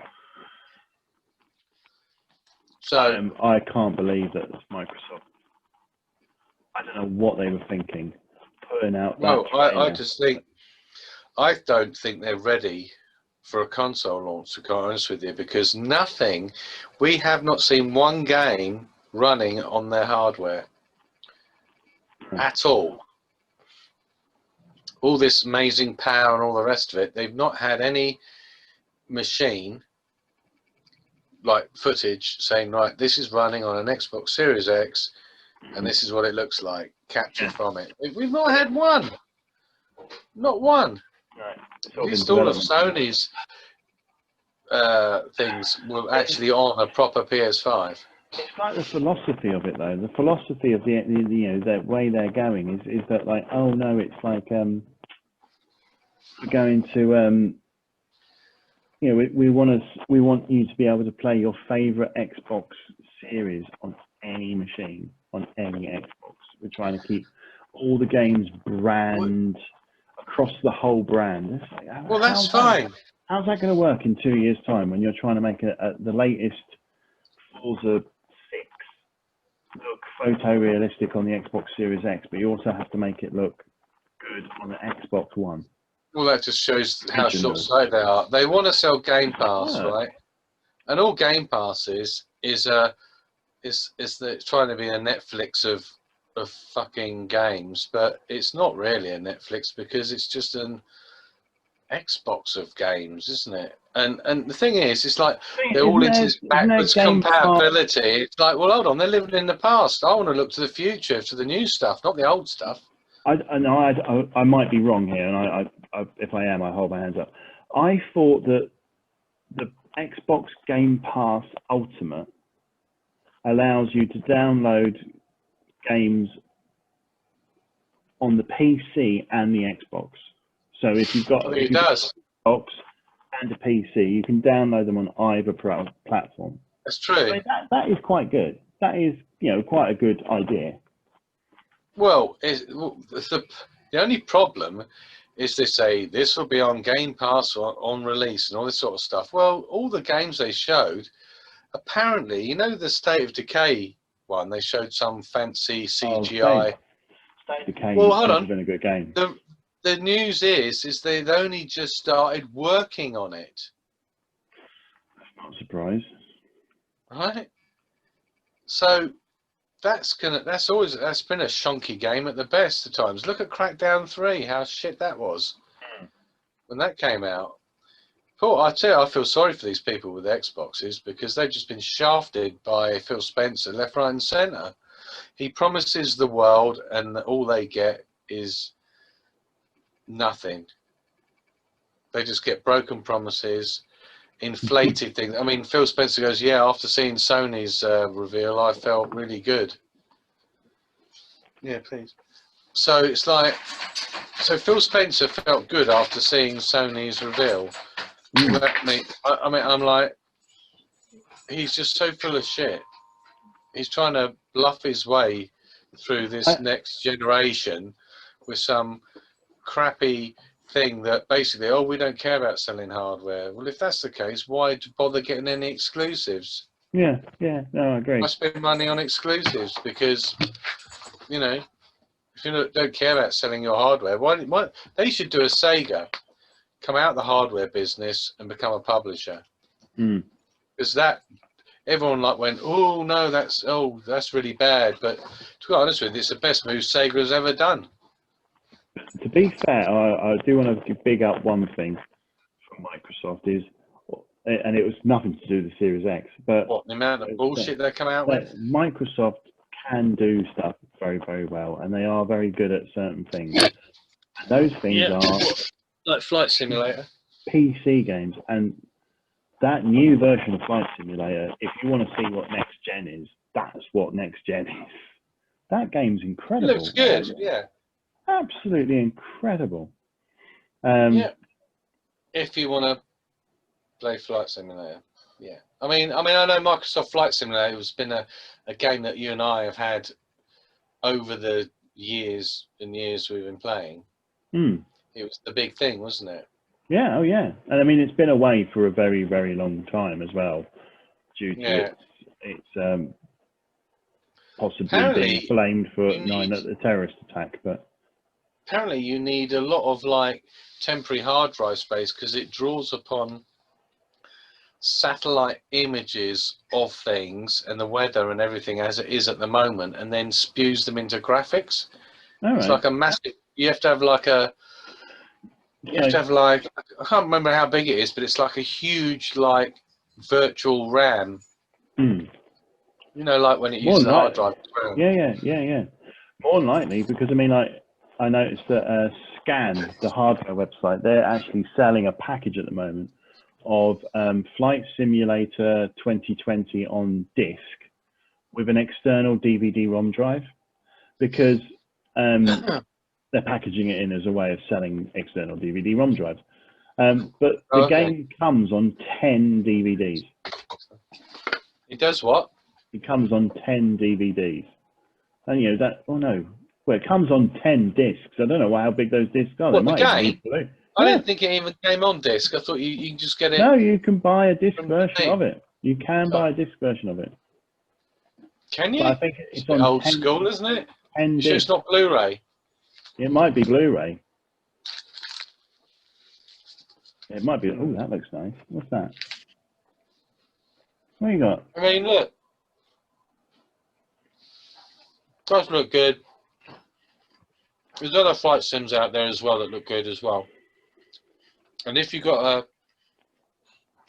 So I can't believe that it's Microsoft. I don't know what they were thinking, putting out that trailer. I don't think they're ready for a console launch, to be honest with you, because we have not seen one game running on their hardware at all. All this amazing power and all the rest of it, they've not had any machine like footage saying, right, this is running on an Xbox Series X and this is what it looks like, captured from it. We've not had one. Not one. Right. At least all of Sony's things were actually on a proper PS5. It's like the philosophy of it, though. The philosophy of the way they're going is that, like, oh no, it's like we're going to we want you to be able to play your favorite Xbox series on any machine, on any Xbox. We're trying to keep all the games brand across the whole brand. Like, well, that's fine. How's that going to work in 2 years' time when you're trying to make the latest Forza 6 look photorealistic on the Xbox Series X, but you also have to make it look good on the Xbox One? Well, that just shows how short-sighted they are. They want to sell Game Pass, right? And all Game Pass is trying to be a Netflix of fucking games, but it's not really a Netflix because it's just an Xbox of games, isn't it? And the thing is, it's like they're all into this backwards compatibility. It's like, well, hold on, they're living in the past. I want to look to the future, to the new stuff, not the old stuff. I might be wrong here, and if I am, I hold my hands up. I thought that the Xbox Game Pass Ultimate allows you to download games on the PC and the Xbox. So if you've got Xbox and a PC, you can download them on either platform. That's true. I mean, that is quite good. That is, quite a good idea. Well, the only problem is they say this will be on Game Pass or on release and all this sort of stuff. Well, all the games they showed, apparently, the State of Decay one, they showed some fancy CGI. State of Decay has been a good game. The news is they've only just started working on it. Not surprised. Right? So that's been a shonky game at the best of times. Look at Crackdown 3, how shit that was when that came out. Paul, I tell you, I feel sorry for these people with Xboxes because they've just been shafted by Phil Spencer left, right, and centre. He promises the world, and all they get is nothing. They just get broken promises, inflated things. I mean, Phil Spencer goes, yeah, after seeing Sony's reveal, I felt really good. Yeah, please. So it's like, Phil Spencer felt good after seeing Sony's reveal. I'm like, he's just so full of shit. He's trying to bluff his way through this next generation with some crappy thing that basically, we don't care about selling hardware. Well, if that's the case, why bother getting any exclusives? Yeah, no, I agree. I spend money on exclusives because, if you don't care about selling your hardware, why they should do a Sega. come out of the hardware business and become a publisher. Because that everyone like went, oh no, that's really bad. But to be honest with you, it's the best move Sega has ever done. To be fair, I do want to big up one thing from Microsoft is, and it was nothing to do with the Series X, but what the amount of bullshit they come out with. Microsoft can do stuff very, very well, and they are very good at certain things. Those things are like Flight Simulator, PC games, and that new version of Flight Simulator. If you want to see what next gen is, that's what next gen is. That game's incredible. It looks good, yeah. Absolutely incredible. Yeah. If you want to play Flight Simulator, yeah. I mean, I know Microsoft Flight Simulator has been a game that you and I have had over the years and years we've been playing. It was the big thing, wasn't it? Yeah, oh yeah. And I mean, it's been away for a very, very long time as well, due to its possibly being blamed for the terrorist attack. But apparently you need a lot of like temporary hard drive space because it draws upon satellite images of things and the weather and everything as it is at the moment, and then spews them into graphics. It's like a massive. You have to have like a. You have to have like, I can't remember how big it is, but it's like a huge like virtual RAM. You know, like when it uses a hard drive. Yeah. More than likely, because I mean, like, I noticed that Scan, the hardware website, they're actually selling a package at the moment of Flight Simulator 2020 on disc with an external DVD-ROM drive, because they're packaging it in as a way of selling external DVD-ROM drives. But the game comes on 10 DVDs. It does what? It comes on 10 DVDs. And you know that, it comes on 10 discs. I don't know how big those discs are. What, the game? I didn't think it even came on disc. I thought you can just get it. No, you can buy a disc version of it. You can buy a disc version of it. Can you? But I think it's on old school, isn't it? 10 sure it's not Blu-ray? It might be Blu-ray. It might be. Oh, that looks nice. What's that? What you got? I mean, look. Does look good. There's other flight sims out there as well that look good as well. And if you've got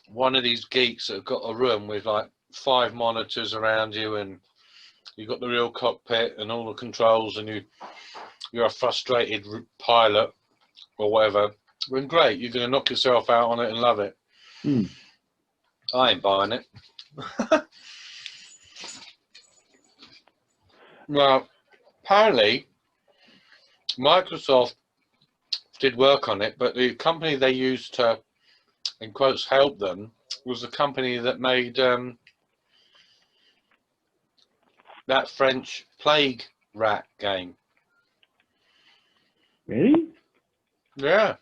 one of these geeks that have got a room with like 5 monitors around you, and you've got the real cockpit and all the controls, and you're a frustrated pilot or whatever, then great, you're going to knock yourself out on it and love it. I ain't buying it. Well, apparently Microsoft did work on it, but the company they used to, in quotes, help them was the company that made that French plague rat game. Really? Yeah.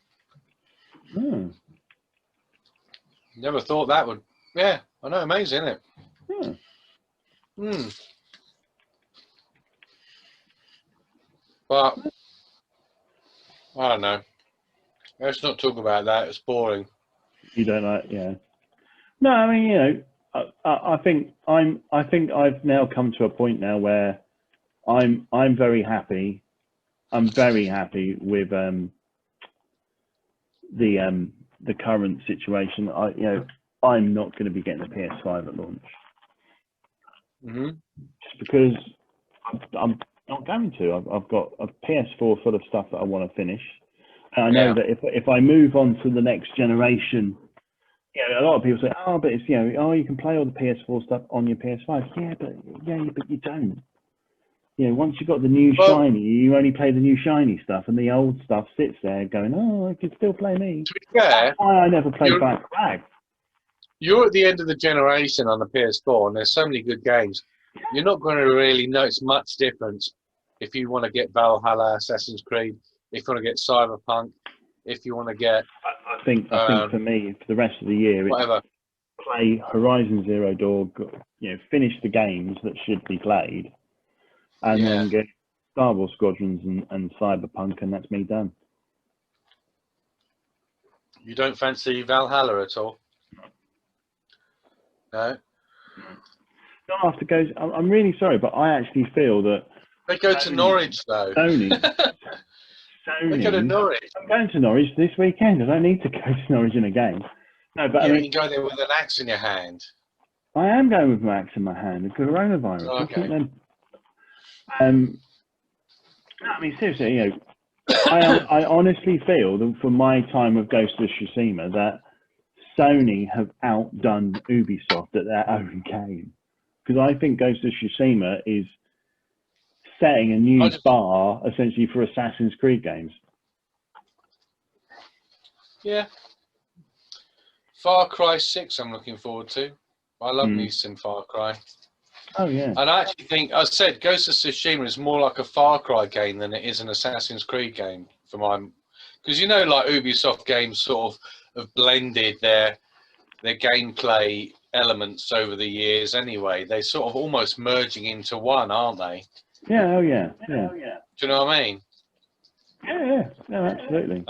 Never thought that would. Yeah, I know, amazing, isn't it? But I don't know. Let's not talk about that. It's boring. You don't like, yeah. No, I mean, you know, I think I've now come to a point now where I'm very happy. I'm very happy with the current situation. I'm not going to be getting a PS5 at launch. Just because I'm not going to. I've got a PS4 full of stuff that I want to finish. And I know that if I move on to the next generation, a lot of people say, but it's, you can play all the PS4 stuff on your PS5. Yeah, but you don't. Once you've got the new shiny, you only play the new shiny stuff, and the old stuff sits there going, I can still play me. To be fair, that's why I never played Black Flag. You're at the end of the generation on the PS4, and there's so many good games. You're not going to really notice much difference if you want to get Valhalla, Assassin's Creed, if you want to get Cyberpunk, if you want to get... I think for me, for the rest of the year, whatever. It's play Horizon Zero Dawn, finish the games that should be played, and then get Star Wars Squadrons and Cyberpunk, and that's me done. You don't fancy Valhalla at all? No? Not after Ghost. I'm really sorry, but I actually feel that They go to Norwich, though. Sony. They go to Norwich. I'm going to Norwich this weekend. I don't need to go to Norwich in a game. No, but Yeah, I mean, you go there with an axe in your hand. I am going with my axe in my hand. The coronavirus. Oh, okay. No, I mean, seriously, you know, I honestly feel that for my time of Ghost of Tsushima that Sony have outdone Ubisoft at their own game, because I think Ghost of Tsushima is setting a new bar essentially for Assassin's Creed games. Yeah. Far Cry 6 I'm looking forward to. I love me some Far Cry. Oh, yeah. And I actually think, I said, Ghost of Tsushima is more like a Far Cry game than it is an Assassin's Creed game for my... Because, you know, like Ubisoft games sort of have blended their gameplay elements over the years anyway. They're sort of almost merging into one, aren't they? Yeah, oh yeah. Yeah. Do you know what I mean? Yeah, no, absolutely.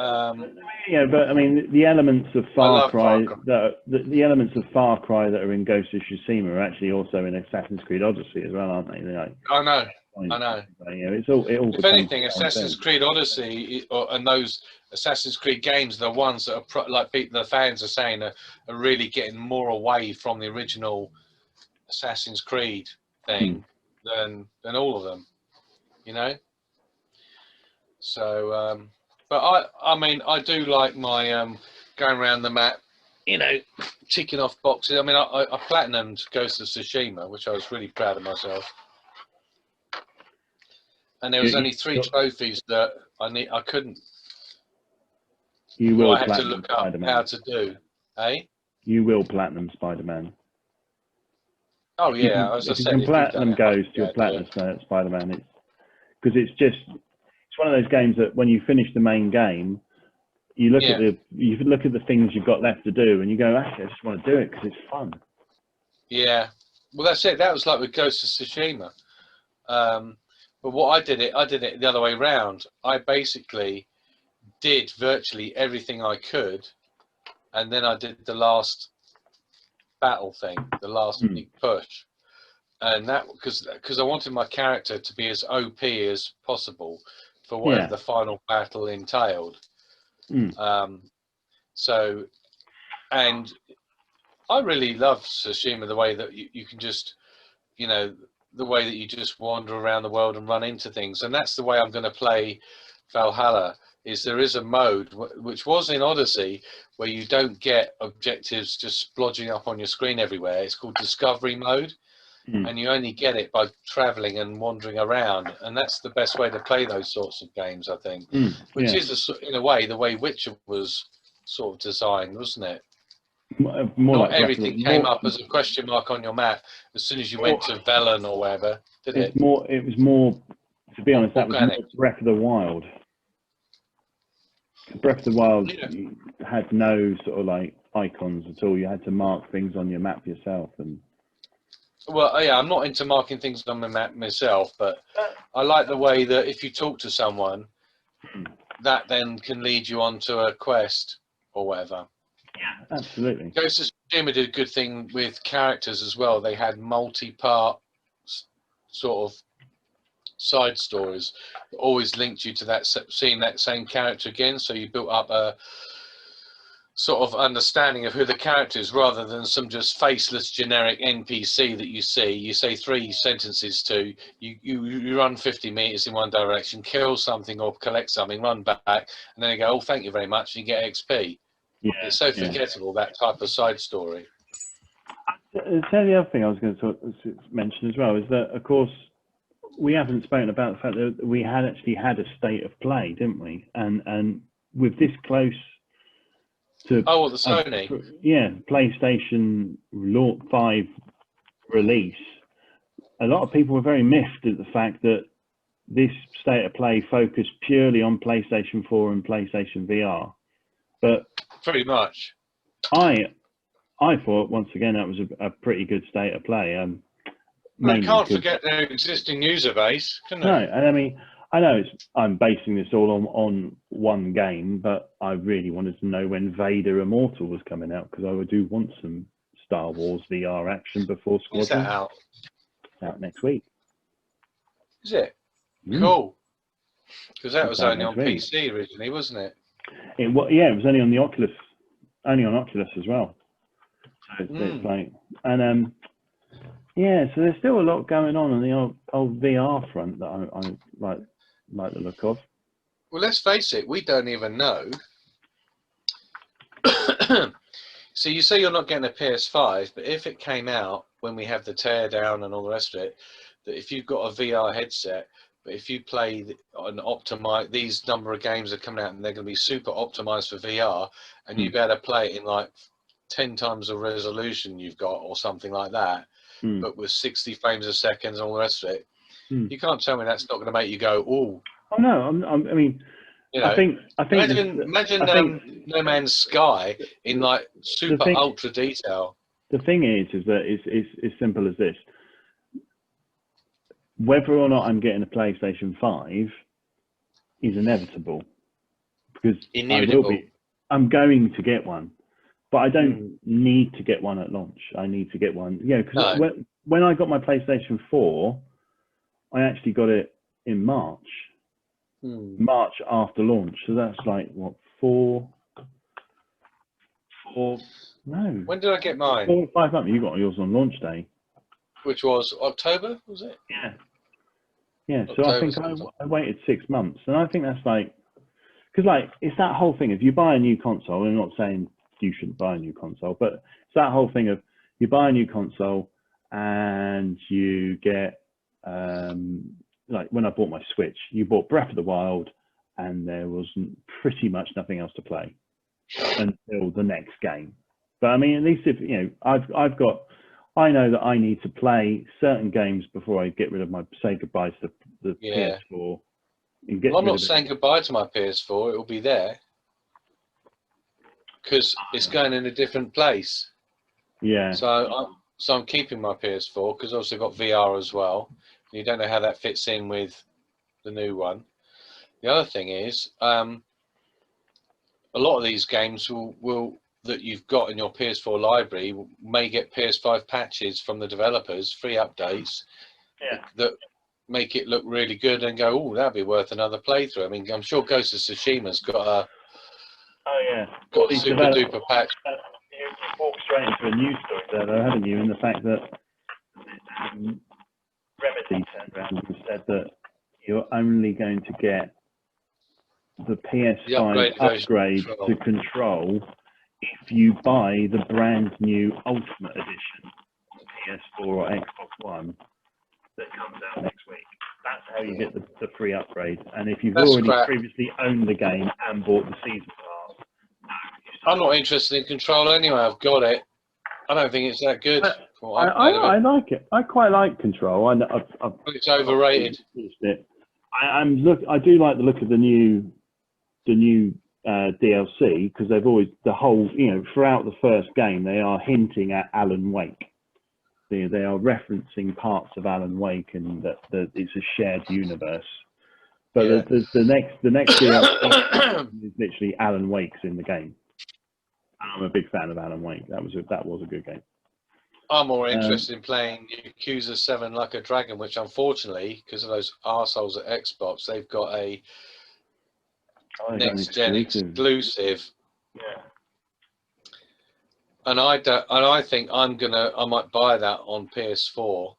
Yeah, but I mean, the elements of Far Cry the elements of Far Cry that are in Ghost of Tsushima are actually also in Assassin's Creed Odyssey as well, aren't they? I know. I know. You know, it all if anything, Assassin's Creed Odyssey and those Assassin's Creed games are the ones that are like the fans are saying are really getting more away from the original Assassin's Creed thing than all of them, you know. So, but I mean, I do like my going around the map, you know, ticking off boxes. I mean, I platinumed Ghost of Tsushima, which I was really proud of myself. And there was only 3 trophies that I couldn't. You will. I had to look up how to do. Eh? You will platinum Spider-Man. Oh yeah, as I said, if you platinum Ghost, you'll platinum Spider-Man. It's because it's one of those games that when you finish the main game, you look at the things you've got left to do, and you go, actually, I just want to do it because it's fun. Yeah, well, that's it. That was like with Ghost of Tsushima. But what I did it the other way around. I basically did virtually everything I could, and then I did the last battle thing, the last big push, and that because I wanted my character to be as OP as possible for whatever the final battle entailed. So, and I really love Tsushima, the way that you can just, you know, the way that you just wander around the world and run into things. And that's the way I'm going to play Valhalla. Is there is a mode which was in Odyssey where you don't get objectives just splodging up on your screen everywhere. It's called Discovery mode, and you only get it by traveling and wandering around. And that's the best way to play those sorts of games, I think. Which is in a way the way Witcher was sort of designed, wasn't it? More Not like everything came up as a question mark on your map as soon as you went to Velen or wherever, did it? It was more, to be honest, that was more Breath of the Wild. Breath of the Wild had no sort of like icons at all. You had to mark things on your map yourself. And well, yeah, I'm not into marking things on my map myself, but I like the way that if you talk to someone, that then can lead you on to a quest or whatever. Yeah, absolutely. Ghost of Tsushima did a good thing with characters as well. They had multi-part sort of side stories that always linked you to that, seeing that same character again. So you built up a sort of understanding of who the character is, rather than some just faceless generic NPC that you see. You say 3 sentences to you run 50 meters in one direction, kill something or collect something, run back, and then you go, oh, thank you very much, and you get XP. Yeah, it's so forgettable, that type of side story. So the other thing I was going to mention as well is that, of course, we haven't spoken about the fact that we had actually had a state of play, didn't we? And with this close to the Sony, PlayStation 5 release, a lot of people were very miffed at the fact that this state of play focused purely on PlayStation 4 and PlayStation VR. But pretty much, I thought once again that was a pretty good state of play. Well, you can't forget their existing user base, can they? No, and I mean, I know I'm basing this all on one game, but I really wanted to know when Vader Immortal was coming out, because I do want some Star Wars VR action before Squadron. Is that out? Out next week. Is it? Cool. Because that was only on PC originally, wasn't it? It was only on the Oculus, as well. So it's like, and yeah, so there's still a lot going on the old VR front that I like the look of. Well, let's face it, we don't even know. So you say you're not getting a PS5, but if it came out when we have the teardown and all the rest of it, that if you've got a VR headset, but if you play an optimize, these number of games are coming out and they're going to be super optimized for VR, and you better play it in like 10 times the resolution you've got or something like that, but with 60 frames a second and all the rest of it, you can't tell me that's not going to make you go, oh. Oh no, I mean, you know, I think imagine No Man's Sky in like super ultra detail. The thing is that it's simple as this. Whether or not I'm getting a PlayStation 5 is inevitable, because I'm going to get one, but I don't need to get one at launch. I need to get one, because when I got my PlayStation 4, I actually got it in March after launch. So that's like what, 4 no. When did I get mine? 4 or 5 months. You got yours on launch day, which was October, was it? Yeah. Yeah. So October, I think I waited 6 months, and I think that's like, because like it's that whole thing. If you buy a new console, and I'm not saying you shouldn't buy a new console, but it's that whole thing of you buy a new console and you get like when I bought my Switch, you bought Breath of the Wild, and there was pretty much nothing else to play until the next game. But I mean, at least if I know that I need to play certain games before I get rid of say goodbye to the PS4. I'm not saying goodbye to my PS4. It will be there because it's going in a different place. Yeah. So I'm keeping my PS4 because also got VR as well. You don't know how that fits in with the new one. The other thing is, a lot of these games will that you've got in your PS4 library may get PS5 patches from the developers, free updates that make it look really good and go, oh, that'd be worth another playthrough. I mean, I'm sure Ghost of Tsushima's got a super duper patch. You walked straight into a news story there, though, haven't you? In the fact that Remedy turned around and said that you're only going to get the PS5 upgrade to Control if you buy the brand new Ultimate Edition PS4 or Xbox One that comes out next week. That's how you get the free upgrade. And if you've already previously owned the game and bought the season pass, I'm not interested in Control anyway. I've got it. I don't think it's that good. I like it. I quite like Control. It's overrated. I do like the look of the new DLC, because they've always throughout the first game they are hinting at Alan Wake. They are referencing parts of Alan Wake, and that it's a shared universe. But the next DLC is literally Alan Wake's in the game. I'm a big fan of Alan Wake. That was a good game. I'm more interested in playing Yakuza 7 Like a Dragon, which unfortunately, because of those arseholes at Xbox, they've got a next-gen exclusive. Yeah. And I think I might buy that on PS4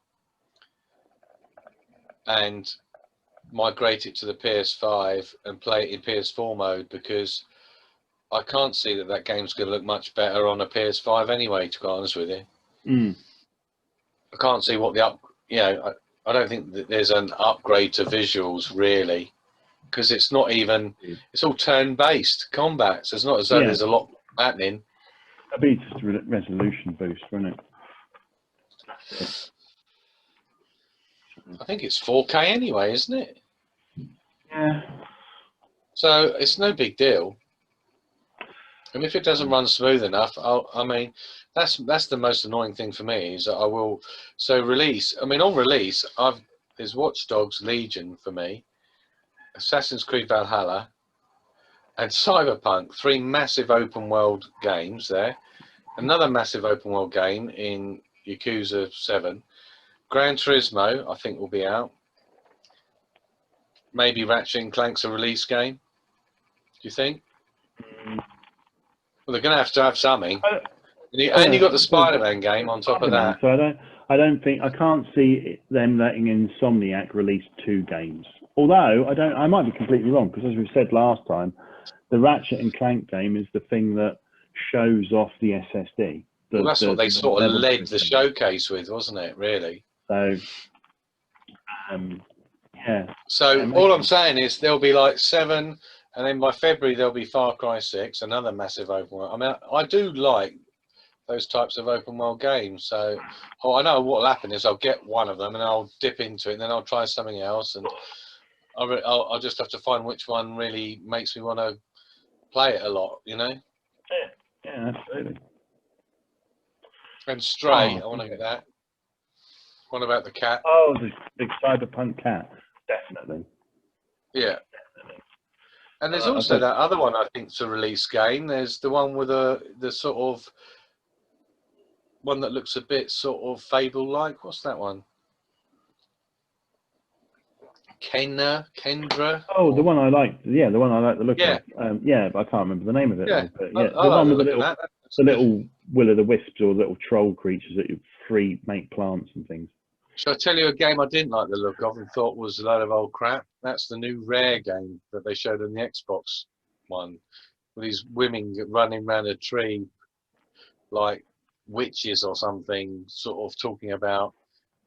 and migrate it to the PS5 and play it in PS4 mode, because I can't see that game's going to look much better on a PS5 anyway, to be honest with you. I can't see what I don't think that there's an upgrade to visuals really, because it's not even, it's all turn-based combat, so it's not as though there's a lot happening. That'd be just a resolution boost, wouldn't it? I think it's 4K anyway, isn't it? Yeah. So it's no big deal. And if it doesn't run smooth enough, I mean, that's the most annoying thing for me, is that I will. So on release, there's Watch Dogs Legion for me, Assassin's Creed Valhalla, and Cyberpunk. 3 massive open world games there. Another massive open world game in Yakuza 7. Gran Turismo, I think, will be out. Maybe Ratchet and Clank's a release game. Do you think? Well, they're going to have something. And you got the Spider-Man game on top of that. So I can't see them letting Insomniac release 2 games. Although I might be completely wrong, because as we said last time, the Ratchet and Clank game is the thing that shows off the SSD. Well, that's what they sort of led the showcase with, wasn't it? Really. So, yeah. So all I'm saying is there'll be like 7, and then by February there'll be Far Cry 6, another massive open world. I mean, I do like those types of open world games. So, I know what'll happen is I'll get one of them and I'll dip into it, and then I'll try something else, and I'll just have to find which one really makes me want to play it a lot, you know? Yeah, absolutely. And Stray, I want to get that. What about the cat? Oh, the big Cyberpunk cat, definitely. Yeah. Definitely. And there's also that other one I think is a release game. There's the one with the sort of one that looks a bit sort of Fable-like. What's that one? Kendra? Oh, the one I liked. Yeah, the one I like the look of. Yeah, but I can't remember the name of it. Yeah, but yeah, the one with the little will-o'-the-wisps or little troll creatures that you make plants and things. Shall I tell you a game I didn't like the look of and thought was a load of old crap? That's the new Rare game that they showed on the Xbox one, with these women running around a tree like witches or something, sort of talking about,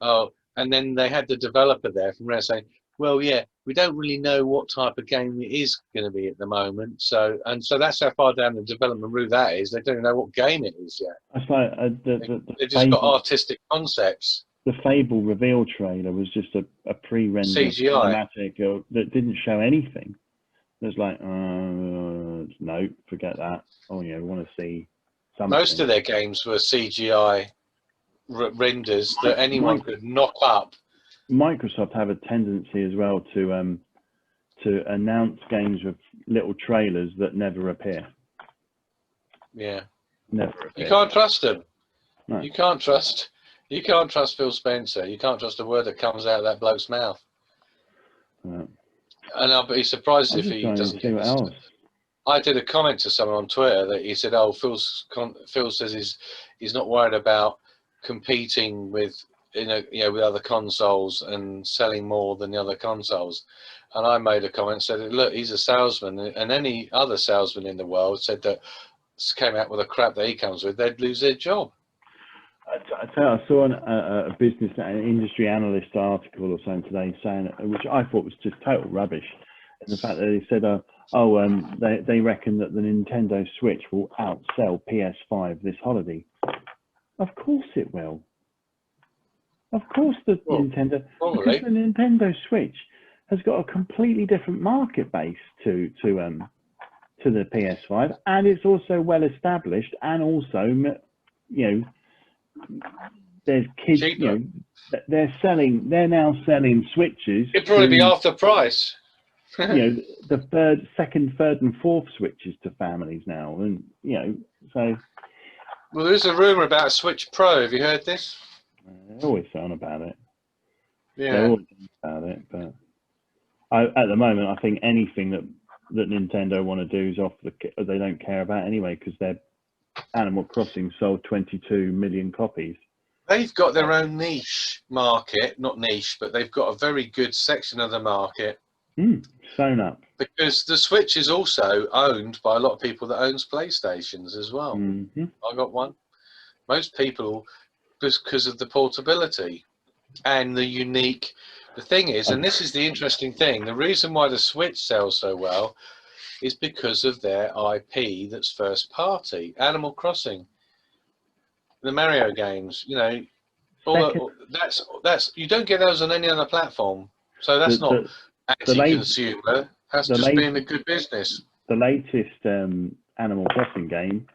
and then they had the developer there from Rare saying, well, yeah, we don't really know what type of game it is going to be at the moment. So that's how far down the development route that is. They don't even know what game it is yet. That's like they just got artistic concepts. The Fable reveal trailer was just a pre-rendered CGI cinematic that didn't show anything. It was like, no, forget that. Oh yeah, we want to see something. Most of their games were CGI renders that anyone could knock up. Microsoft have a tendency as well to announce games with little trailers that never appear. Yeah, never appear. You can't trust them. No. You can't trust Phil Spencer. You can't trust a word that comes out of that bloke's mouth. Right. And I'll be surprised if he doesn't. See what else. I did a comment to someone on Twitter that he said, "Oh, Phil says he's not worried about competing with." With other consoles and selling more than the other consoles. And I made a comment, said, look, he's a salesman, and any other salesman in the world said that came out with the crap that he comes with, they'd lose their job. I saw a business industry analyst article or something today saying, which I thought was just total rubbish, and the fact that they said, they reckon that the Nintendo Switch will outsell PS5 this holiday. Of course it will. Of course, because the Nintendo Switch has got a completely different market base to the PS5, and it's also well established, and also, there's kids, they're now selling Switches. It'd probably be half the price. The second, third, and fourth Switches to families now, and so. Well, there's a rumor about a Switch Pro. Have you heard this? They're always saying about it. Yeah. They're always saying about it, but at the moment, I think anything that Nintendo want to do is they don't care about anyway, because their Animal Crossing sold 22 million copies. They've got their own niche market, not niche, but they've got a very good section of the market. Sewn up. Because the Switch is also owned by a lot of people that owns PlayStations as well. Mm-hmm. I got one. Most people, because of the portability and the thing is, and this is the interesting thing, the reason why the Switch sells so well is because of their IP that's first party. Animal Crossing, the Mario games, that's you don't get those on any other platform. So that's not anti-consumer. That's just being a good business. The latest Animal Crossing game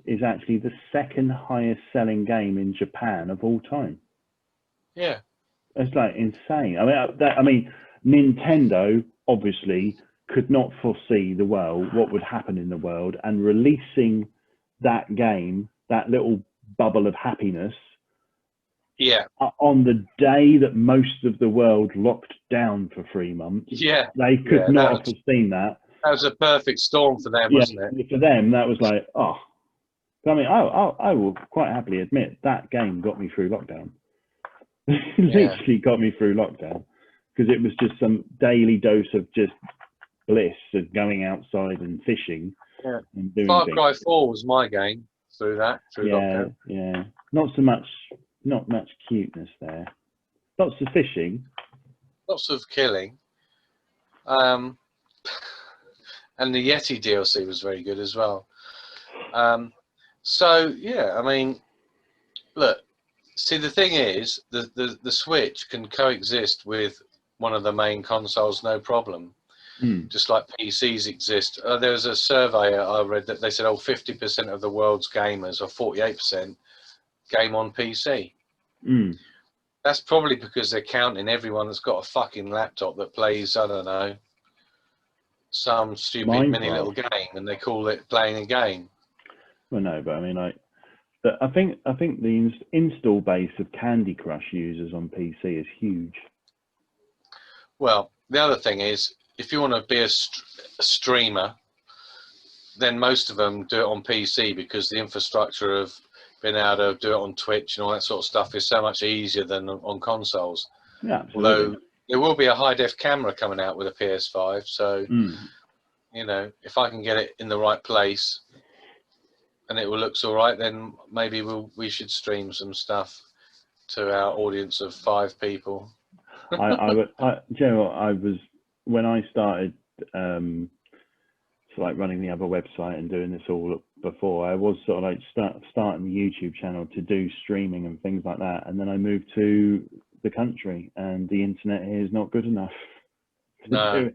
is actually the second highest selling game in Japan of all time. Yeah, it's like insane. I mean, Nintendo obviously could not foresee the world, what would happen in the world, and releasing that game, that little bubble of happiness, on the day that most of the world locked down for 3 months. Yeah, they could not have foreseen that. That was a perfect storm for them, wasn't it? For them, that was like, oh. I mean, I will quite happily admit that game got me through lockdown. Literally got me through lockdown, because it was just some daily dose of just bliss of going outside and fishing. Yeah. And doing Far things. Cry 4 was my game through lockdown. Yeah. Not much cuteness there. Lots of fishing. Lots of killing. And the Yeti DLC was very good as well. So yeah, I mean, look. See, the thing is, the Switch can coexist with one of the main consoles, no problem. Just like PCs exist. There was a survey I read that they said, 50% of the world's gamers, or 48%, game on PC. That's probably because they're counting everyone that's got a fucking laptop that plays, I don't know, some stupid mini little game, and they call it playing a game. Well, no, but I mean, I think the install base of Candy Crush users on PC is huge. Well, the other thing is, if you want to be a streamer, then most of them do it on PC, because the infrastructure of being able to do it on Twitch and all that sort of stuff is so much easier than on consoles. Yeah, absolutely. Although there will be a high-def camera coming out with a PS5, so you know, if I can get it in the right place and it looks all right, then maybe we should stream some stuff to our audience of 5 people. When I started running the other website and doing this all before, I was sort of like starting the YouTube channel to do streaming and things like that, and then I moved to the country, and the internet here is not good enough. No,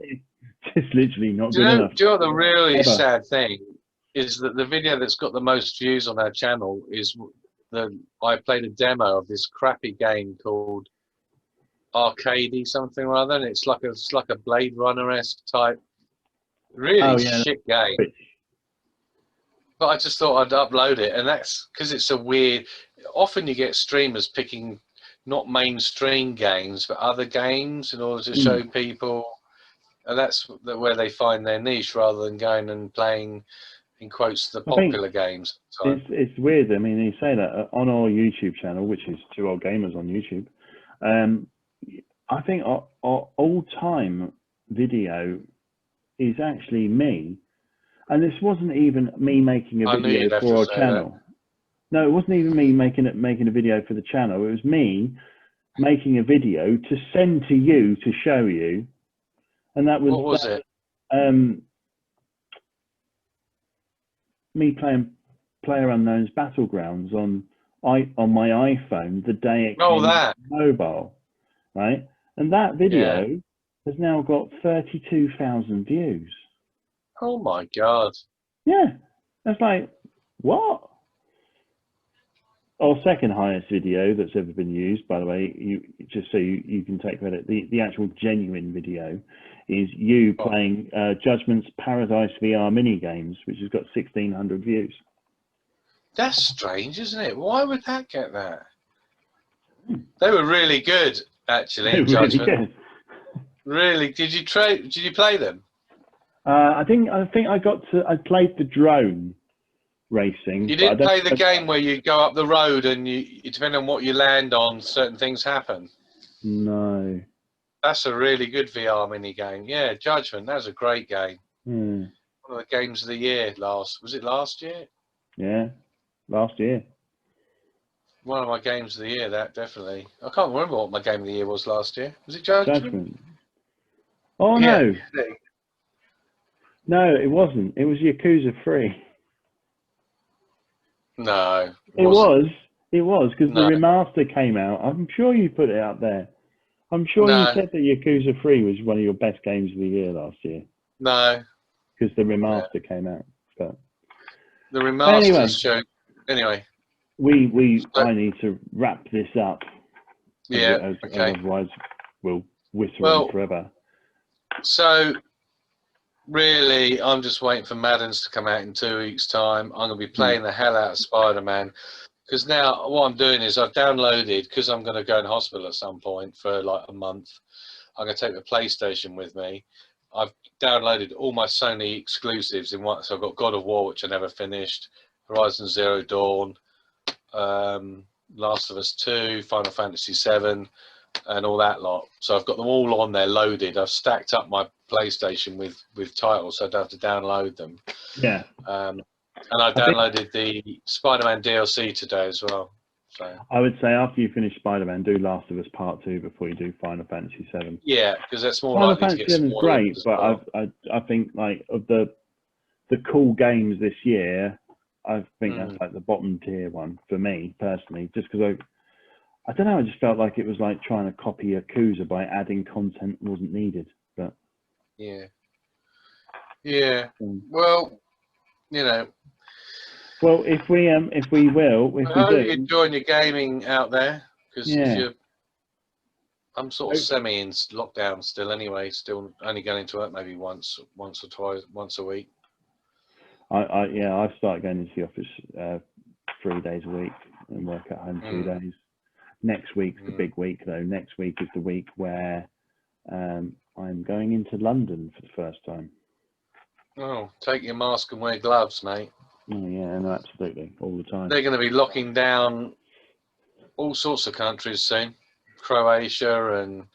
it's literally not good enough. Do you know what the really sad thing is? That the video that's got the most views on our channel is I played a demo of this crappy game called Arcadey something or other, and it's like a Blade Runner-esque type, really shit game. But I just thought I'd upload it, and that's because it's a weird. Often you get streamers picking not mainstream games but other games in order to show people, and that's where they find their niche, rather than going and playing, in quotes, the popular games. It's weird. I mean, you say that on our YouTube channel, which is 2 Old Gamers on YouTube. I think our all-time video is actually me, and this wasn't even me making a video for our channel. No, it wasn't even me making a video for the channel. It was me making a video to send to you to show you, and that was, what was it? Me playing PlayerUnknown's Battlegrounds on my iPhone the day it came mobile, right? And that video has now got 32,000 views. Oh my god! Yeah, that's like, what? Our second highest video that's ever been used, by the way, just so you can take credit, the actual genuine video is you playing Judgment's Paradise VR mini games, which has got 1,600 views. That's strange, isn't it? Why would that get that? They were really good, actually. Judgment. Really? Did you play them? I think I played the drone racing. You didn't play the game where you go up the road and depending on what you land on, certain things happen. No. That's a really good VR mini game. Yeah, Judgment. That was a great game. One of the games of the year was it last year? Yeah, last year. One of my games of the year, that definitely. I can't remember what my game of the year was last year. Was it Judgment? Oh, no. Yeah. No, it wasn't. It was Yakuza 3. No. It was because the remaster came out. I'm sure you put it out there. I'm sure you said that Yakuza 3 was one of your best games of the year last year. No. Because the remaster came out. But the remaster showed. Anyway. I need to wrap this up. Yeah. Otherwise we'll whistle on forever. So, really, I'm just waiting for Madden's to come out in 2 weeks' time. I'm going to be playing the hell out of Spider-Man. Because now what I'm doing is I've downloaded, because I'm going to go in hospital at some point for like a month, I'm going to take the PlayStation with me. I've downloaded all my Sony exclusives in one. So I've got God of War, which I never finished, Horizon Zero Dawn, Last of Us 2, Final Fantasy 7, and all that lot. So I've got them all on there loaded. I've stacked up my PlayStation with titles, so I don't have to download them. Yeah. And I downloaded the Spider-Man DLC today as well. So I would say after you finish Spider-Man, do Last of Us Part 2 before you do Final Fantasy 7. Yeah, because that's more Final likely Fantasy to get 7 is spoiled. great, but well. I think like of the cool games this year, I think that's like the bottom tier one for me personally. Just because I don't know, I just felt like it was like trying to copy Yakuza by adding content that wasn't needed. But yeah. Well, you know. Well, if we I hope do, you're enjoying your gaming out there, because if you're, I'm sort of semi in lockdown still anyway. Still only going to work maybe once or twice, once a week. I've started going into the office 3 days a week and work at home 2 days. Next week's the big week though. Next week is the week where I'm going into London for the first time. Oh, take your mask and wear gloves, mate. Oh yeah, no, absolutely, all the time. They're going to be locking down all sorts of countries soon. Croatia and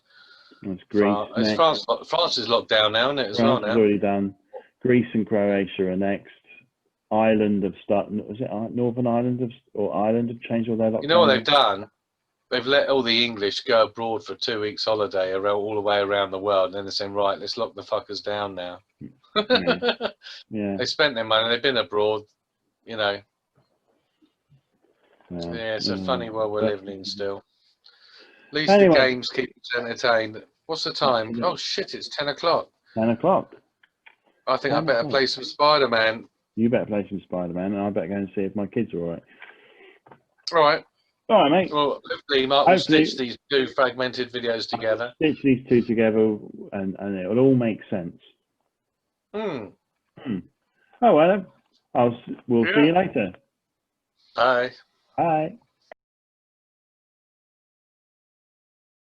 Greece. France is locked down now, isn't it? France is already done. Greece and Croatia are next. Ireland have started. Was it Northern Ireland or Ireland have changed all their lockdown? You know what they've done? They've let all the English go abroad for 2 weeks holiday all the way around the world, and then they're saying, right, let's lock the fuckers down now. Yeah. They spent their money. They've been abroad, you know. Yeah, it's a funny world we're living in still. At least the games keep us entertained. What's the time? Oh shit, it's 10 o'clock. 10 o'clock. I think I better play some Spider-Man. You better play some Spider-Man, and I better go and see if my kids are all right. All right. All right, mate. Well, hopefully Mark will stitch these two fragmented videos together. Stitch these two together, and it'll all make sense. Oh, well, we'll see you later. Bye. Bye.